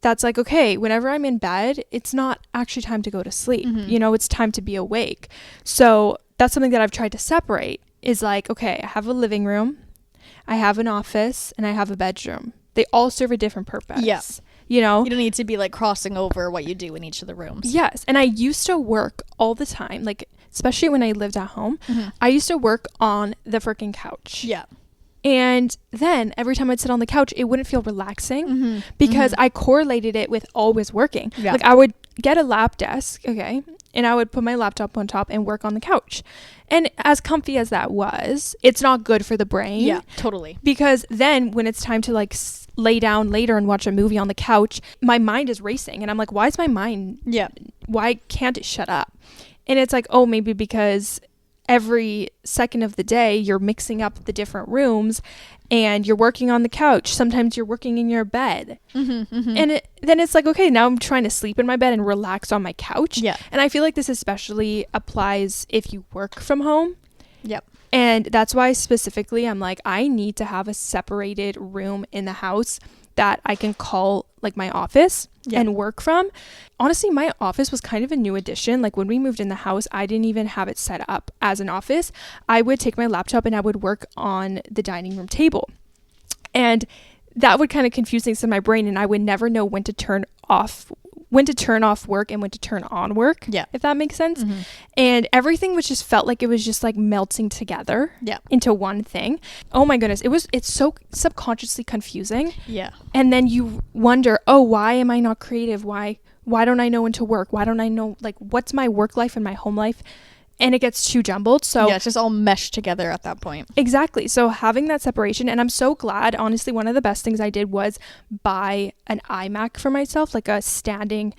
That's like, okay, whenever I'm in bed, it's not actually time to go to sleep. Mm-hmm. It's time to be awake. So that's something that I've tried to separate. Is like, okay, I have a living room, I have an office, and I have a bedroom. They all serve a different purpose. Yeah. You don't need to be like crossing over what you do in each of the rooms. Yes. And I used to work all the time, like, especially when I lived at home, I used to work on the freaking couch. Yeah. And then every time I'd sit on the couch, it wouldn't feel relaxing because I correlated it with always working. Yeah. Like I would get a lap desk, okay, and I would put my laptop on top and work on the couch. And as comfy as that was, it's not good for the brain. Yeah, totally. Because then when it's time to like lay down later and watch a movie on the couch, my mind is racing. And I'm like, why is my mind? Yeah. Why can't it shut up? And it's like, oh, maybe because every second of the day you're mixing up the different rooms and you're working on the couch. Sometimes you're working in your bed. And then it's like, okay, now I'm trying to sleep in my bed and relax on my couch. Yeah. And I feel like this especially applies if you work from home. Yep. And that's why specifically I'm like, I need to have a separated room in the house that I can call like my office and work from. Honestly, my office was kind of a new addition. Like when we moved in the house, I didn't even have it set up as an office. I would take my laptop and I would work on the dining room table. And that would kind of confuse things in my brain, and I would never know when to turn off work and when to turn on work. Yeah. If that makes sense. And everything was just felt like it was just like melting together into one thing. Oh my goodness. It's so subconsciously confusing. Yeah. And then you wonder, oh, why am I not creative? Why don't I know when to work? Why don't I know, like, what's my work life and my home life? And it gets too jumbled. So yeah, it's just all meshed together at that point. Exactly. So having that separation, and I'm so glad, honestly, one of the best things I did was buy an iMac for myself, like a standing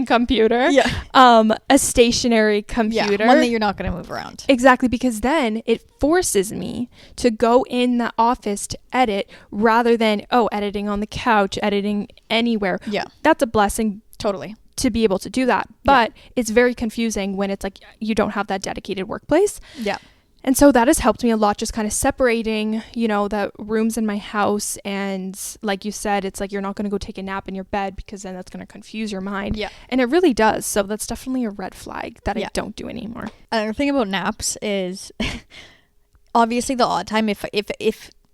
computer. Yeah. A stationary computer. Yeah, one that you're not going to move around. Exactly, because then it forces me to go in the office to edit rather than, editing on the couch, editing anywhere. Yeah. That's a blessing. Totally. To be able to do that. But it's very confusing when it's like you don't have that dedicated workplace. Yeah. And so that has helped me a lot, just kind of separating, the rooms in my house. And like you said, it's like you're not going to go take a nap in your bed because then that's going to confuse your mind. Yeah. And it really does. So that's definitely a red flag that I don't do anymore. Another thing about naps is obviously the odd time if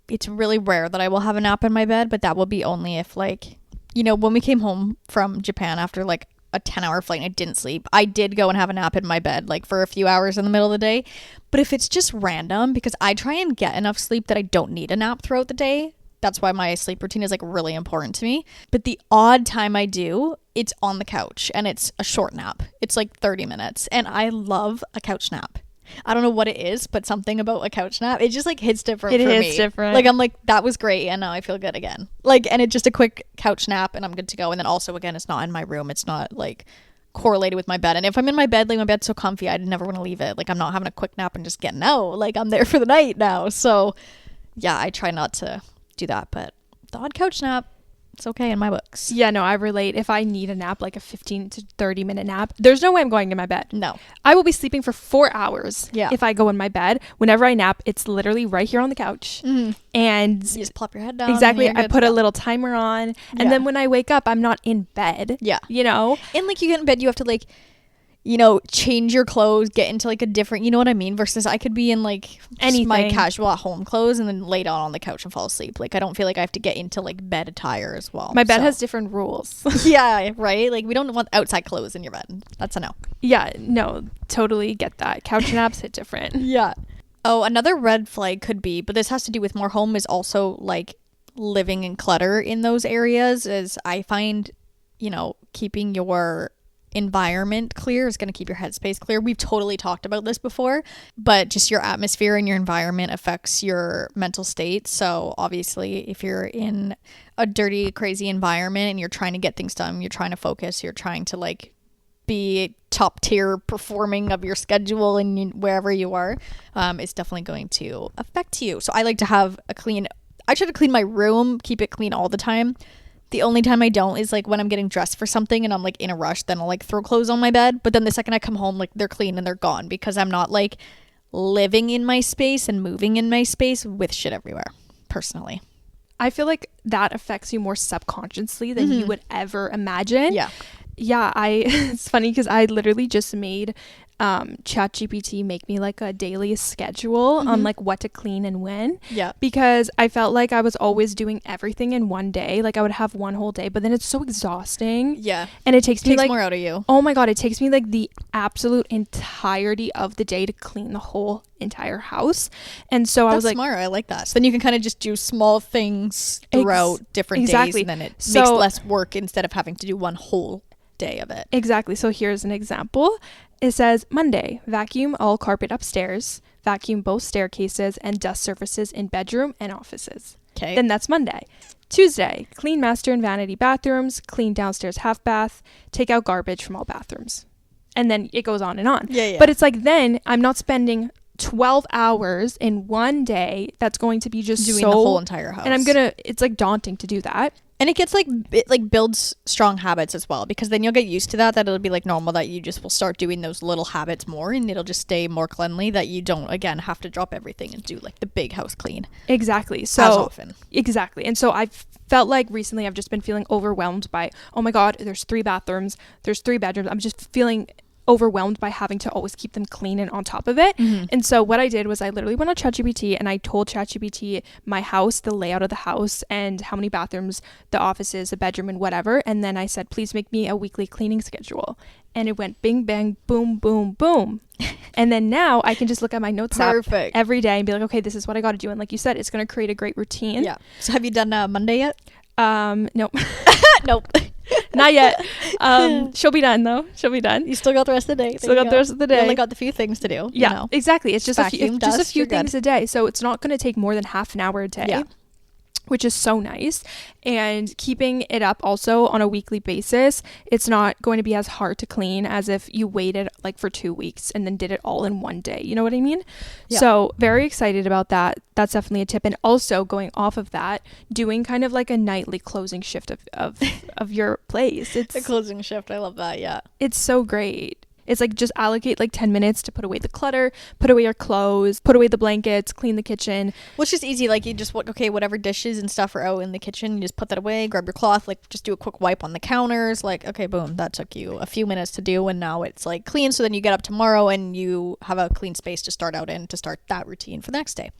it's really rare that I will have a nap in my bed, but that will be only if like, when we came home from Japan after like a 10-hour flight and I didn't sleep, I did go and have a nap in my bed like for a few hours in the middle of the day. But if it's just random, because I try and get enough sleep that I don't need a nap throughout the day, that's why my sleep routine is like really important to me. But the odd time I do, it's on the couch and it's a short nap. It's like 30 minutes and I love a couch nap. I don't know what it is, but something about a couch nap, it just like hits different for me. It hits different. Like I'm like, that was great and now I feel good again. Like, and it's just a quick couch nap and I'm good to go. And then also again, it's not in my room. It's not like correlated with my bed. And if I'm in my bed, like my bed's so comfy, I'd never want to leave it. Like I'm not having a quick nap and just getting out. Like I'm there for the night now. So yeah, I try not to do that, but the odd couch nap, it's okay in my books. Yeah, no, I relate. If I need a nap, like a 15 to 30 minute nap, there's no way I'm going to my bed. No. I will be sleeping for 4 hours if I go in my bed. Whenever I nap, it's literally right here on the couch. And you just plop your head down. Exactly. I put a little timer on. And then when I wake up, I'm not in bed. Yeah. And like you get in bed, you have to like, change your clothes, get into like a different, you know what I mean? Versus I could be in like my casual at home clothes and then lay down on the couch and fall asleep. Like I don't feel like I have to get into like bed attire as well. My bed has different rules. Yeah, right? Like we don't want outside clothes in your bed. That's a no. Yeah, no, totally get that. Couch naps hit different. Yeah. Oh, another red flag could be, but this has to do with more home, is also like living in clutter in those areas. Is I find, keeping your environment clear is going to keep your headspace clear. We've totally talked about this before, but just your atmosphere and your environment affects your mental state. So obviously if you're in a dirty, crazy environment and you're trying to get things done, you're trying to focus, you're trying to like be top tier performing of your schedule and wherever you are, it's definitely going to affect you. So I like to have I try to clean my room, keep it clean all the time. The only time I don't is like when I'm getting dressed for something and I'm like in a rush, then I'll like throw clothes on my bed. But then the second I come home, like they're clean and they're gone, because I'm not like living in my space and moving in my space with shit everywhere, personally. I feel like that affects you more subconsciously than you would ever imagine. Yeah. Yeah, it's funny because I literally just made ChatGPT make me like a daily schedule on like what to clean and when. Yeah. Because I felt like I was always doing everything in one day. Like I would have one whole day, but then it's so exhausting. Yeah. And it takes me like more out of you. Oh my God, it takes me like the absolute entirety of the day to clean the whole entire house. And so I was like, smart. I like that. So then you can kind of just do small things throughout different days, and then it makes less work instead of having to do one whole day of it. Exactly. So here's an example. It says Monday, vacuum all carpet upstairs, vacuum both staircases and dust surfaces in bedroom and offices. Okay. Then that's Monday. Tuesday, clean master and vanity bathrooms, clean downstairs half bath, take out garbage from all bathrooms. And then it goes on and on. Yeah. But it's like, then I'm not spending 12 hours in one day. That's going to be just doing the whole entire house. And it's like daunting to do that. And it gets it builds strong habits as well, because then you'll get used to that it'll be like normal, that you just will start doing those little habits more, and it'll just stay more cleanly, that you don't again have to drop everything and do like the big house clean. Exactly. So as often. Exactly. And so I've felt like recently I've just been feeling overwhelmed by, oh my God, there's 3 bathrooms, there's 3 bedrooms. I'm just feeling overwhelmed by having to always keep them clean and on top of it. Mm-hmm. And so what I did was I literally went on ChatGPT and I told ChatGPT my house, the layout of the house, and how many bathrooms, the offices, the bedroom, and whatever. And then I said, please make me a weekly cleaning schedule. And it went bing, bang, boom, boom, boom. And then now I can just look at my notes app every day and be like, okay, this is what I got to do. And like you said, it's going to create a great routine. Yeah. So have you done Monday yet? Nope. Nope. Not yet. She'll be done though. She'll be done. You still got the rest of the day. Still got the rest of the day. You only got the few things to do. Yeah, you know. exactly. It's just vacuum, a few things a day. So it's not going to take more than half an hour a day. Yeah. Which is so nice. And keeping it up also on a weekly basis, it's not going to be as hard to clean as if you waited like for 2 weeks and then did it all in one day. You know what I mean? Yeah. So very excited about that. That's definitely a tip. And also going off of that, doing kind of like a nightly closing shift of your place. It's a closing shift. I love that. Yeah. It's so great. It's like just allocate like 10 minutes to put away the clutter, put away your clothes, put away the blankets, clean the kitchen. Well, it's just easy. Like you just, whatever dishes and stuff are out in the kitchen, you just put that away, grab your cloth, like just do a quick wipe on the counters. Like, okay, boom, that took you a few minutes to do. And now it's like clean. So then you get up tomorrow and you have a clean space to start out in, to start that routine for the next day.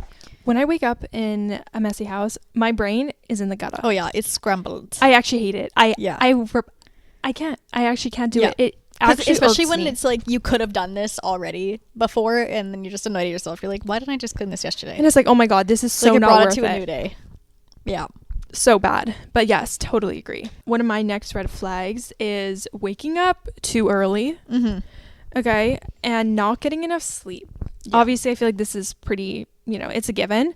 When I wake up in a messy house, my brain is in the gutter. Oh yeah, it's scrambled. I actually hate it. I can't. I actually can't do it. Especially when it's like you could have done this already before, and then you're just annoyed at yourself. You're like, why didn't I just clean this yesterday? And it's like, oh my God, this is so not worth it. It brought it to a new day. Yeah. So bad. But yes, totally agree. One of my next red flags is waking up too early. Mm-hmm. Okay. And not getting enough sleep. Yeah. Obviously, I feel like this is pretty, it's a given.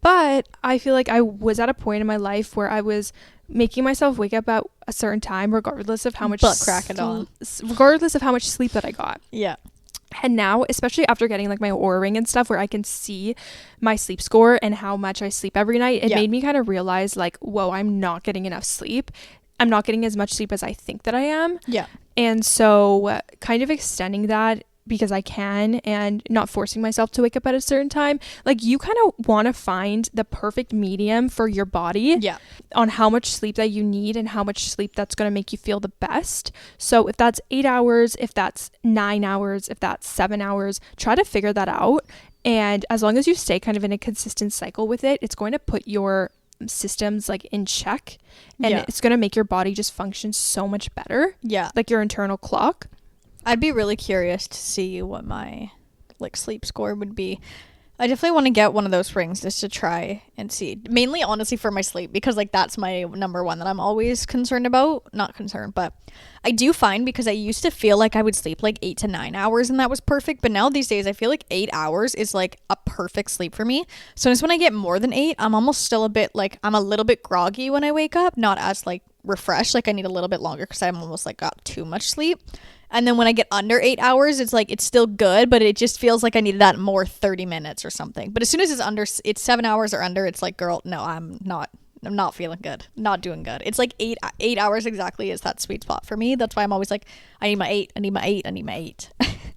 But I feel like I was at a point in my life where I was making myself wake up at a certain time, regardless of how much regardless of how much sleep that I got. Yeah. And now, especially after getting like my Oura ring and stuff, where I can see my sleep score and how much I sleep every night, it made me kind of realize like, whoa, I'm not getting enough sleep. I'm not getting as much sleep as I think that I am. Yeah. And so kind of extending that because I can, and not forcing myself to wake up at a certain time. Like, you kind of want to find the perfect medium for your body on how much sleep that you need and how much sleep that's going to make you feel the best. So if that's 8 hours, if that's 9 hours, if that's 7 hours, try to figure that out. And as long as you stay kind of in a consistent cycle with it, it's going to put your systems like in check, and it's going to make your body just function so much better. Yeah. Like your internal clock. I'd be really curious to see what my like sleep score would be. I definitely want to get one of those rings just to try and see. Mainly, honestly, for my sleep, because like that's my number one that I'm always concerned about. Not concerned, but I do find, because I used to feel like I would sleep like 8 to 9 hours and that was perfect. But now these days I feel like 8 hours is like a perfect sleep for me. So when I get more than 8, I'm almost still a bit like, I'm a little bit groggy when I wake up, not as like refreshed. Like I need a little bit longer because I'm almost like got too much sleep. And then when I get under 8 hours, it's like, it's still good, but it just feels like I needed that more 30 minutes or something. But as soon as it's 7 hours or under, it's like, girl, no, I'm not feeling good. Not doing good. It's like 8 hours exactly is that sweet spot for me. That's why I'm always like, I need my 8. I need my 8. I need my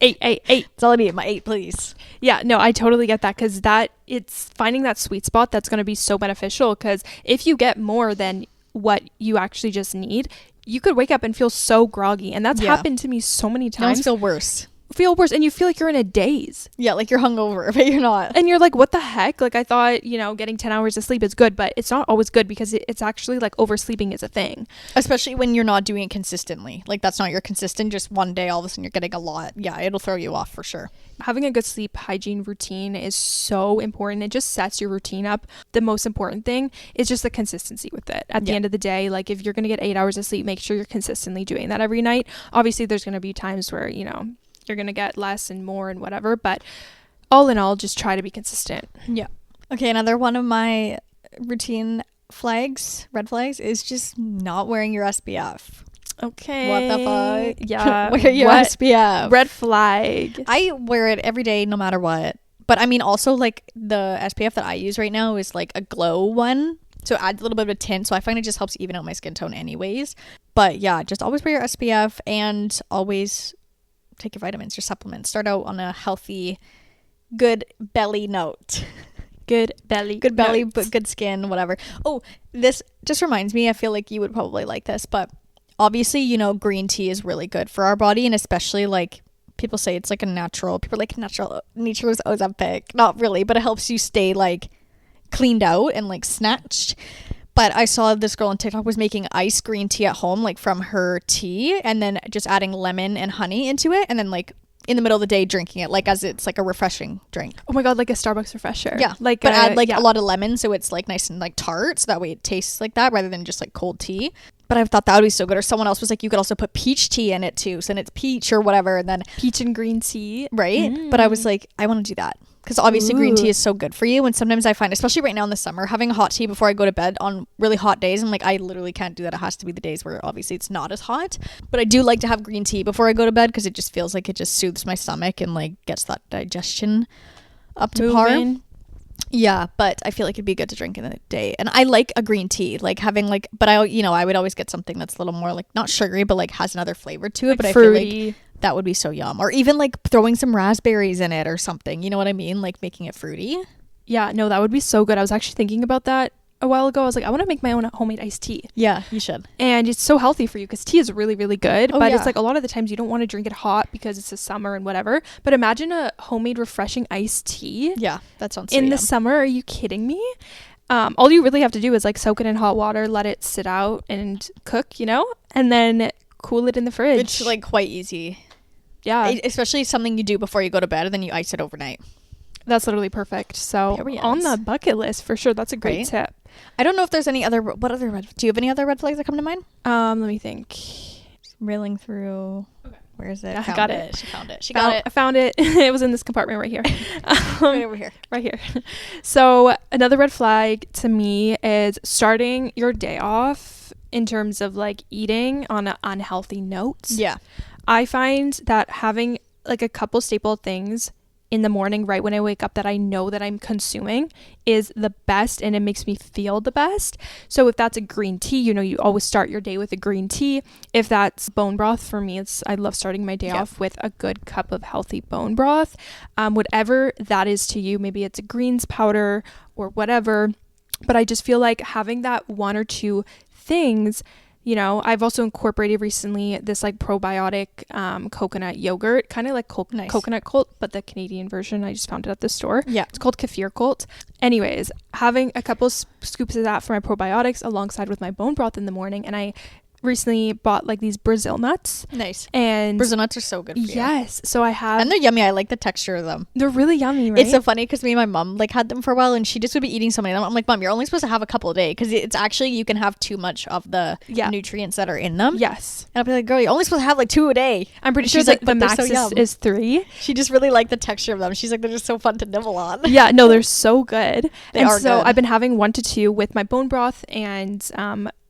8. 8. That's all I need. My 8, please. Yeah, no, I totally get that, because it's finding that sweet spot that's going to be so beneficial, because if you get more than what you actually just need, you could wake up and feel so groggy, and that's happened to me so many times. I feel worse. feel worse, and you feel like you're in a daze. Yeah, like you're hungover, but you're not. And you're like, what the heck? Like, I thought, getting 10 hours of sleep is good, but it's not always good because it's actually like oversleeping is a thing. Especially when you're not doing it consistently. Like, that's not your consistent, just one day all of a sudden you're getting a lot. Yeah, it'll throw you off for sure. Having a good sleep hygiene routine is so important. It just sets your routine up. The most important thing is just the consistency with it. At the end of the day, like, if you're going to get 8 hours of sleep, make sure you're consistently doing that every night. Obviously, there's going to be times where, you're going to get less and more and whatever, but all in all, just try to be consistent. Yeah. Okay, another one of my routine red flags, is just not wearing your SPF. Okay. What the fuck? Yeah. Wear your SPF. Red flag. I wear it every day no matter what. But I mean, also, like, the SPF that I use right now is like a glow one. So it adds a little bit of a tint. So I find it just helps even out my skin tone anyways. But yeah, just always wear your SPF and always take your vitamins, your supplements. Start out on a healthy, good belly note. Good belly, but good skin, whatever. Oh, this just reminds me, I feel like you would probably like this, but obviously, green tea is really good for our body, and especially, like, people say it's like a natural, people are like, nature's Ozempic. Not really, but it helps you stay, like, cleaned out and, like, snatched. But I saw this girl on TikTok was making iced green tea at home, like, from her tea, and then just adding lemon and honey into it, and then, like, in the middle of the day drinking it, like, as it's like a refreshing drink. Oh my god, like a Starbucks refresher. Yeah, but add like a lot of lemon, so it's like nice and like tart, so that way it tastes like that rather than just like cold tea. But I thought that would be so good. Or someone else was like, you could also put peach tea in it too, so then it's peach or whatever, and then peach and green tea, right? But I was like, I want to do that because obviously green tea is so good for you. And sometimes I find, especially right now in the summer, having a hot tea before I go to bed on really hot days, I'm like, I literally can't do that. It has to be the days where obviously it's not as hot. But I do like to have green tea before I go to bed because it just feels like it just soothes my stomach and like gets that digestion up to par. Yeah, but I feel like it'd be good to drink in the day. And I like a green tea, like having like, but I would always get something that's a little more like not sugary, but like has another flavor to it. Like but fruity. I feel like that would be so yum. Or even like throwing some raspberries in it or something. You know what I mean? Like making it fruity. Yeah, no, that would be so good. I was actually thinking about that a while ago. I was like, I want to make my own homemade iced tea. Yeah, you should. And it's so healthy for you because tea is really, really good. But it's like a lot of the times you don't want to drink it hot because it's the summer and whatever. But imagine a homemade refreshing iced tea. Yeah, that sounds in the summer. Are you kidding me? All you really have to do is like soak it in hot water, let it sit out and cook, and then cool it in the fridge. It's like quite easy. Yeah. Especially something you do before you go to bed and then you ice it overnight. That's literally perfect. So on the bucket list for sure. That's a great tip. I don't know if there's any other. What other red? Do you have any other red flags that come to mind? Let me think. Just reeling through. Okay. Where is it? I got it. She found it. She got it. I found it. It was in this compartment right here. Right over here. Right here. So another red flag to me is starting your day off in terms of like eating on an unhealthy note. Yeah. I find that having like a couple staple things in the morning right when I wake up that I know that I'm consuming is the best, and it makes me feel the best. So if that's a green tea, you always start your day with a green tea. If that's bone broth, for me, I love starting my day off with a good cup of healthy bone broth. Whatever that is to you, maybe it's a greens powder or whatever, but I just feel like having that one or two things. I've also incorporated recently this like probiotic coconut yogurt, kind of like coconut cult, but the Canadian version. I just found it at the store. Yeah. It's called Kefir Cult. Anyways, having a couple scoops of that for my probiotics alongside with my bone broth in the morning. And I recently bought like these Brazil nuts. Nice. And Brazil nuts are so good for you. Yes. So I have. And they're yummy. I like the texture of them. They're really yummy, right? It's so funny because me and my mom like had them for a while, and she just would be eating so many of them. I'm like, Mom, you're only supposed to have a couple a day because it's actually, you can have too much of the nutrients that are in them. Yes. And I'll be like, girl, you're only supposed to have like 2 a day. I'm pretty sure like the max is 3. She just really liked the texture of them. She's like, they're just so fun to nibble on. Yeah, no, they're so good. They are so good. I've been having 1 to 2 with my bone broth and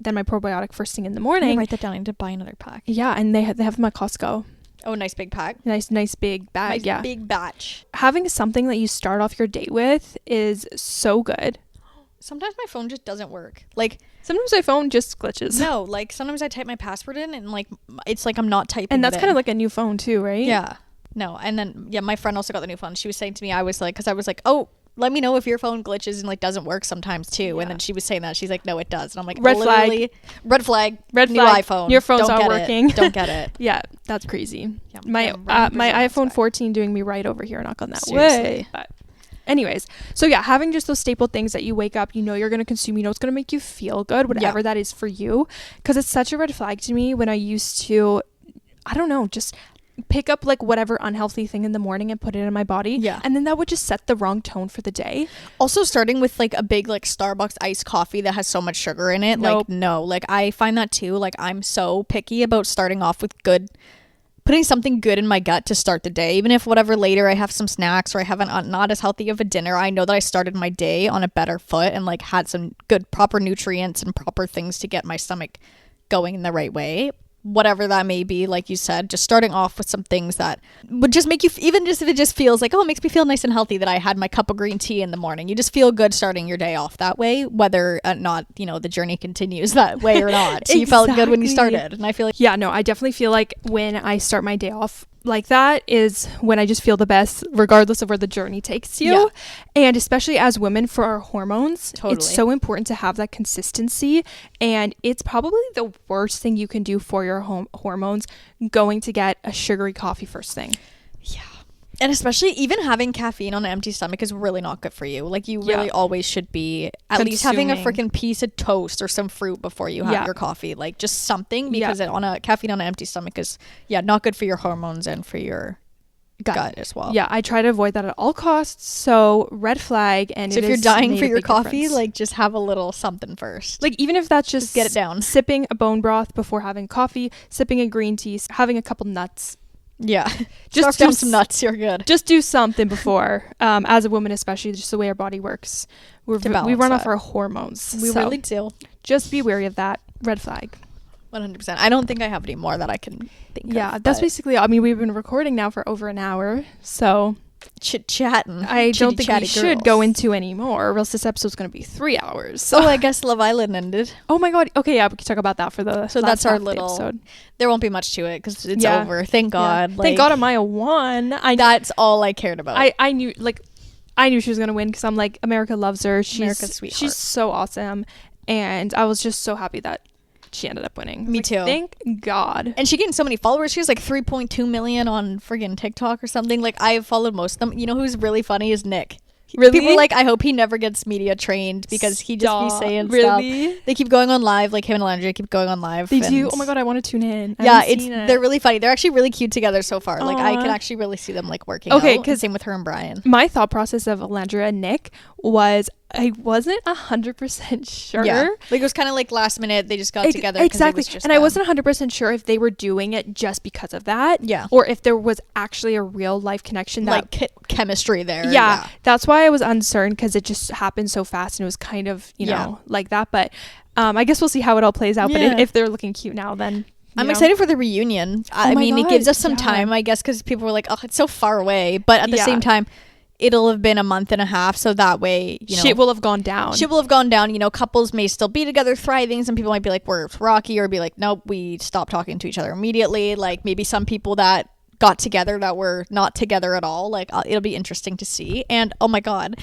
then my probiotic first thing in the morning. Write that down. I need to buy another pack. Yeah, and they have them at Costco. Oh, nice big pack. Nice big bag. Nice big batch. Having something that you start off your day with is so good. Sometimes my phone just doesn't work. Like sometimes my phone just glitches. No, like sometimes I type my password in and like it's like I'm not typing. And that's kind of like a new phone too, right? Yeah. No, and then my friend also got the new phone. She was saying to me, I was like, oh, let me know if your phone glitches and like doesn't work sometimes too. And then she was saying that she's like, no, it does. And I'm like, red flag new iPhone, your phone's not working. Don't get it. Yeah, that's crazy. My iPhone 14 doing me right over here, knock on that. Seriously. Way. But anyways, so yeah, having just those staple things that you wake up, you know you're going to consume, you know it's going to make you feel good, whatever that is for you. Because it's such a red flag to me when I used to, I don't know, just pick up like whatever unhealthy thing in the morning and put it in my body. Yeah. And then that would just set the wrong tone for the day. Also starting with like a big like Starbucks iced coffee that has so much sugar in it. Nope. Like, no, like I find that too. Like I'm so picky about starting off with putting something good in my gut to start the day. Even if whatever later I have some snacks or I have not as healthy of a dinner, I know that I started my day on a better foot and like had some good proper nutrients and proper things to get my stomach going in the right way. Whatever that may be, like you said, just starting off with some things that would just make you, even just if it just feels like, oh, it makes me feel nice and healthy that I had my cup of green tea in the morning. You just feel good starting your day off that way, whether or not, you know, the journey continues that way or not. So you felt good when you started. And I feel like, yeah, no, I definitely feel like when I start my day off like that is when I just feel the best, regardless of where the journey takes you. Yeah. And especially as women, for our hormones, it's so important to have that consistency. And it's probably the worst thing you can do for your hormones, going to get a sugary coffee first thing. Yeah. And especially even having caffeine on an empty stomach is really not good for you. Like you really always should be at least having a freaking piece of toast or some fruit before you have your coffee. Like just something, because caffeine on an empty stomach is not good for your hormones and for your gut as well. Yeah, I try to avoid that at all costs. So red flag. And so if you're dying for your coffee, like just have a little something first. Like even if that's just get it down. Sipping a bone broth before having coffee, sipping a green tea, having a couple nuts. Yeah, just do some nuts. You're good. Just do something before. As a woman, especially, just the way our body works, we run off our hormones. We really do. Just be wary of that. Red flag. 100%. I don't think I have any more that I can think of. Yeah, that's basically. I mean, we've been recording now for over an hour, so chit-chatting. I don't think we should go into any more, or else this episode's going to be 3 hours. So I guess Love Island ended. Oh my god. Okay, yeah, we can talk about that for the. So that's our little episode. There won't be much to it because it's over. Thank God. Yeah. Like, thank God Amaya won. That's all I cared about. I knew she was going to win because I'm like, America loves her. America's sweetheart. She's so awesome, and I was just so happy that she ended up winning. Me too. Thank God. And she gained so many followers. She has like 3.2 million on friggin' TikTok or something. Like I've followed most of them. You know who's really funny is Nick. Really? People are like, I hope he never gets media trained because he just be saying stuff. They keep going on live, like him and Landry keep going on live. They do? Oh my god, I want to tune in. They're really funny. They're actually really cute together so far. Aww. Like I can actually really see them like working out. Okay, same with her and Brian. My thought process of Landry and Nick was I wasn't 100% sure. Yeah. Like it was kind of like last minute they just got together. Exactly. And I wasn't 100% sure if they were doing it just because of that. Yeah. Or if there was actually a real life connection. Like chemistry there. Yeah. That's why I was uncertain, because it just happened so fast and it was kind of, you know, like that. But I guess we'll see how it all plays out. But if they're looking cute now, then... I'm excited for the reunion. I mean, it gives us some time, I guess, because people were like, oh, it's so far away. But at the same time... It'll have been a month and a half, so that way, you know, shit will have gone down. You know, couples may still be together, thriving. Some people might be like, we're rocky, or be like, nope, we stopped talking to each other immediately. Like maybe some people that got together that were not together at all. Like it'll be interesting to see. And oh my god,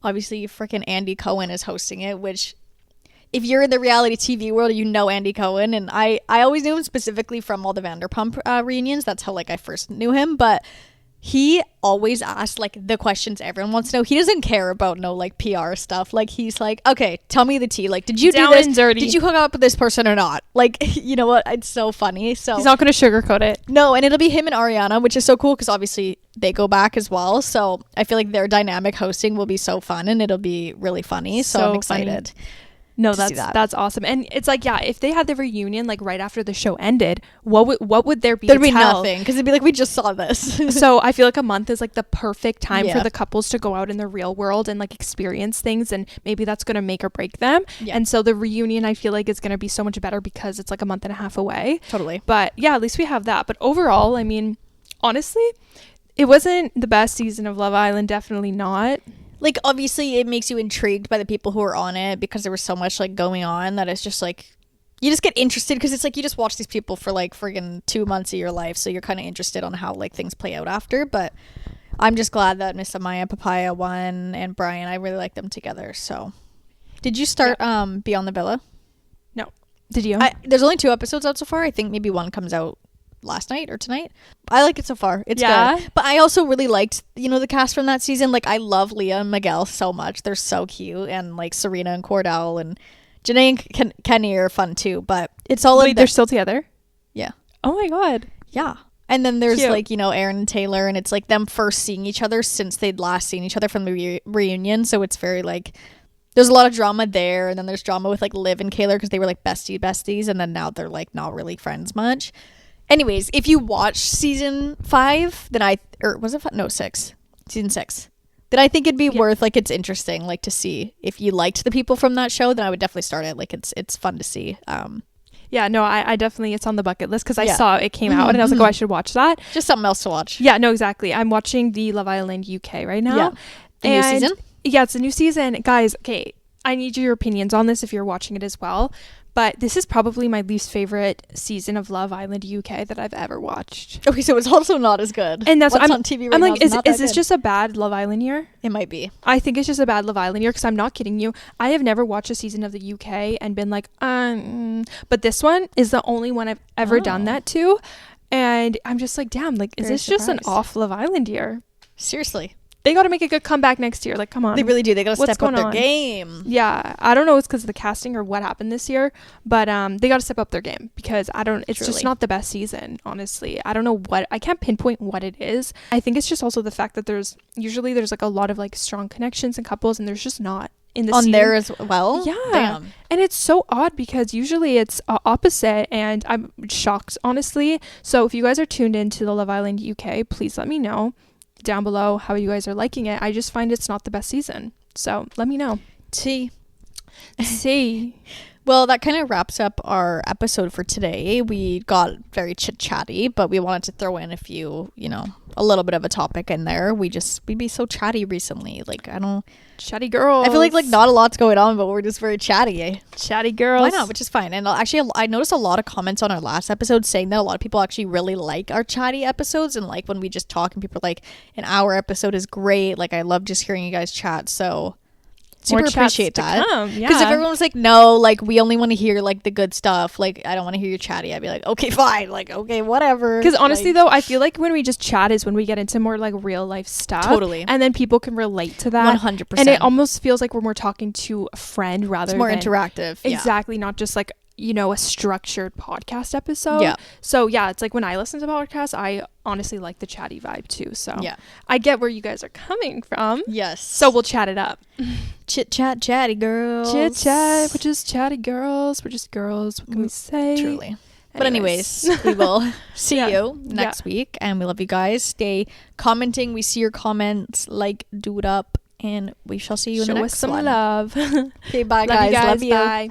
obviously, freaking Andy Cohen is hosting it. Which, if you're in the reality TV world, you know Andy Cohen, and I always knew him specifically from all the Vanderpump reunions. That's how like I first knew him, but. He always asks like the questions everyone wants to know. He doesn't care about no like PR stuff. Like he's like, okay, tell me the tea. Like, did you do this? Did you hook up with this person or not? Like, you know what? It's so funny. So he's not going to sugarcoat it. No, and it'll be him and Ariana, which is so cool because obviously they go back as well. So I feel like their dynamic hosting will be so fun and it'll be really funny. So I'm excited. Funny. No, that's awesome. And it's like, yeah, if they had the reunion like right after the show ended, what would there be? There'd be nothing, because it'd be like, we just saw this. So I feel like a month is like the perfect time for the couples to go out in the real world and like experience things, and maybe that's going to make or break them. And so the reunion, I feel like, is going to be so much better because it's like a month and a half away. Totally. But yeah, at least we have that. But overall, I mean, honestly, it wasn't the best season of Love Island. Definitely not. Like, obviously, it makes you intrigued by the people who are on it because there was so much, like, going on that it's just, like, you just get interested because it's, like, you just watch these people for, like, friggin' 2 months of your life, so you're kind of interested on how, like, things play out after, but I'm just glad that Miss Amaya, Papaya, One, and Brian, I really like them together. So, did you start Beyond the Villa? No. Did you? There's only 2 episodes out so far. I think maybe one comes out last night or tonight. I like it so far. It's good. But I also really liked, the cast from that season. Like, I love Leah and Miguel so much. They're so cute. And, like, Serena and Cordell and Janae and Kenny are fun, too. But it's all... Wait, they're still together? Yeah. Oh, my God. Yeah. And then there's, like, Aaron and Taylor. And it's, like, them first seeing each other since they'd last seen each other from the reunion. So it's very, like... There's a lot of drama there. And then there's drama with, like, Liv and Kayla because they were, like, besties. And then now they're, like, not really friends much. Anyways, if you watch season 5, then was it 5? No, 6. Season 6. Then I think it'd be worth, like, it's interesting, like, to see. If you liked the people from that show, then I would definitely start it. Like, it's fun to see. Yeah, no, I definitely, it's on the bucket list because I saw it came out and I was like, oh, I should watch that. Just something else to watch. Yeah, no, exactly. I'm watching the Love Island UK right now. Yeah. The new season? Yeah, it's a new season. Guys, okay, I need your opinions on this if you're watching it as well. But this is probably my least favorite season of Love Island UK that I've ever watched. Okay, so it's also not as good. And that's what's on TV right I'm now. Like, is this just a bad Love Island year? It might be. I think it's just a bad Love Island year because I'm not kidding you. I have never watched a season of the UK and been like, but this one is the only one I've ever done that to. And I'm just like, damn, like, is this just an off Love Island year? Seriously. They got to make a good comeback next year. Like, come on. They really do. They got to step up their game. Yeah. I don't know if it's because of the casting or what happened this year, but they got to step up their game because it's just not the best season, honestly. I don't know I can't pinpoint what it is. I think it's just also the fact that there's like a lot of like strong connections and couples and there's just not in the on scene. there as well. Yeah. Damn. And it's so odd because usually it's opposite and I'm shocked, honestly. So if you guys are tuned into the Love Island UK, please let me know down below how you guys are liking it. I just find it's not the best season, so let me know. See. Well, that kind of wraps up our episode for today. We got very chit-chatty, but we wanted to throw in a few, a little bit of a topic in there. We'd be so chatty recently. Like, chatty girls. I feel like not a lot's going on, but we're just very chatty, eh? Chatty girls. Why not? Which is fine. And actually, I noticed a lot of comments on our last episode saying that a lot of people actually really like our chatty episodes and like when we just talk and people are like, an hour episode is great. Like, I love just hearing you guys chat. So super appreciate that. Because if everyone's like, no, like, we only want to hear like the good stuff, like, I don't want to hear you chatty, I'd be like, okay, fine, like, okay, whatever. Because honestly, though, I feel like when we just chat is when we get into more like real life stuff. Totally. And then people can relate to that 100%. And it almost feels like when we're talking to a friend rather than more interactive. Exactly. Not just like a structured podcast episode. Yeah. So yeah, it's like when I listen to podcasts, I honestly like the chatty vibe too. So yeah, I get where you guys are coming from. Yes. So we'll chat it up. Chit chat, chatty girls. Chit chat. We're just chatty girls. We're just girls. What can we say? Truly. But anyways, we will see you next week, and we love you guys. Stay commenting. We see your comments. Like, do it up, and we shall see you in the next one. Show us some love. Okay, bye guys. Love you. Bye.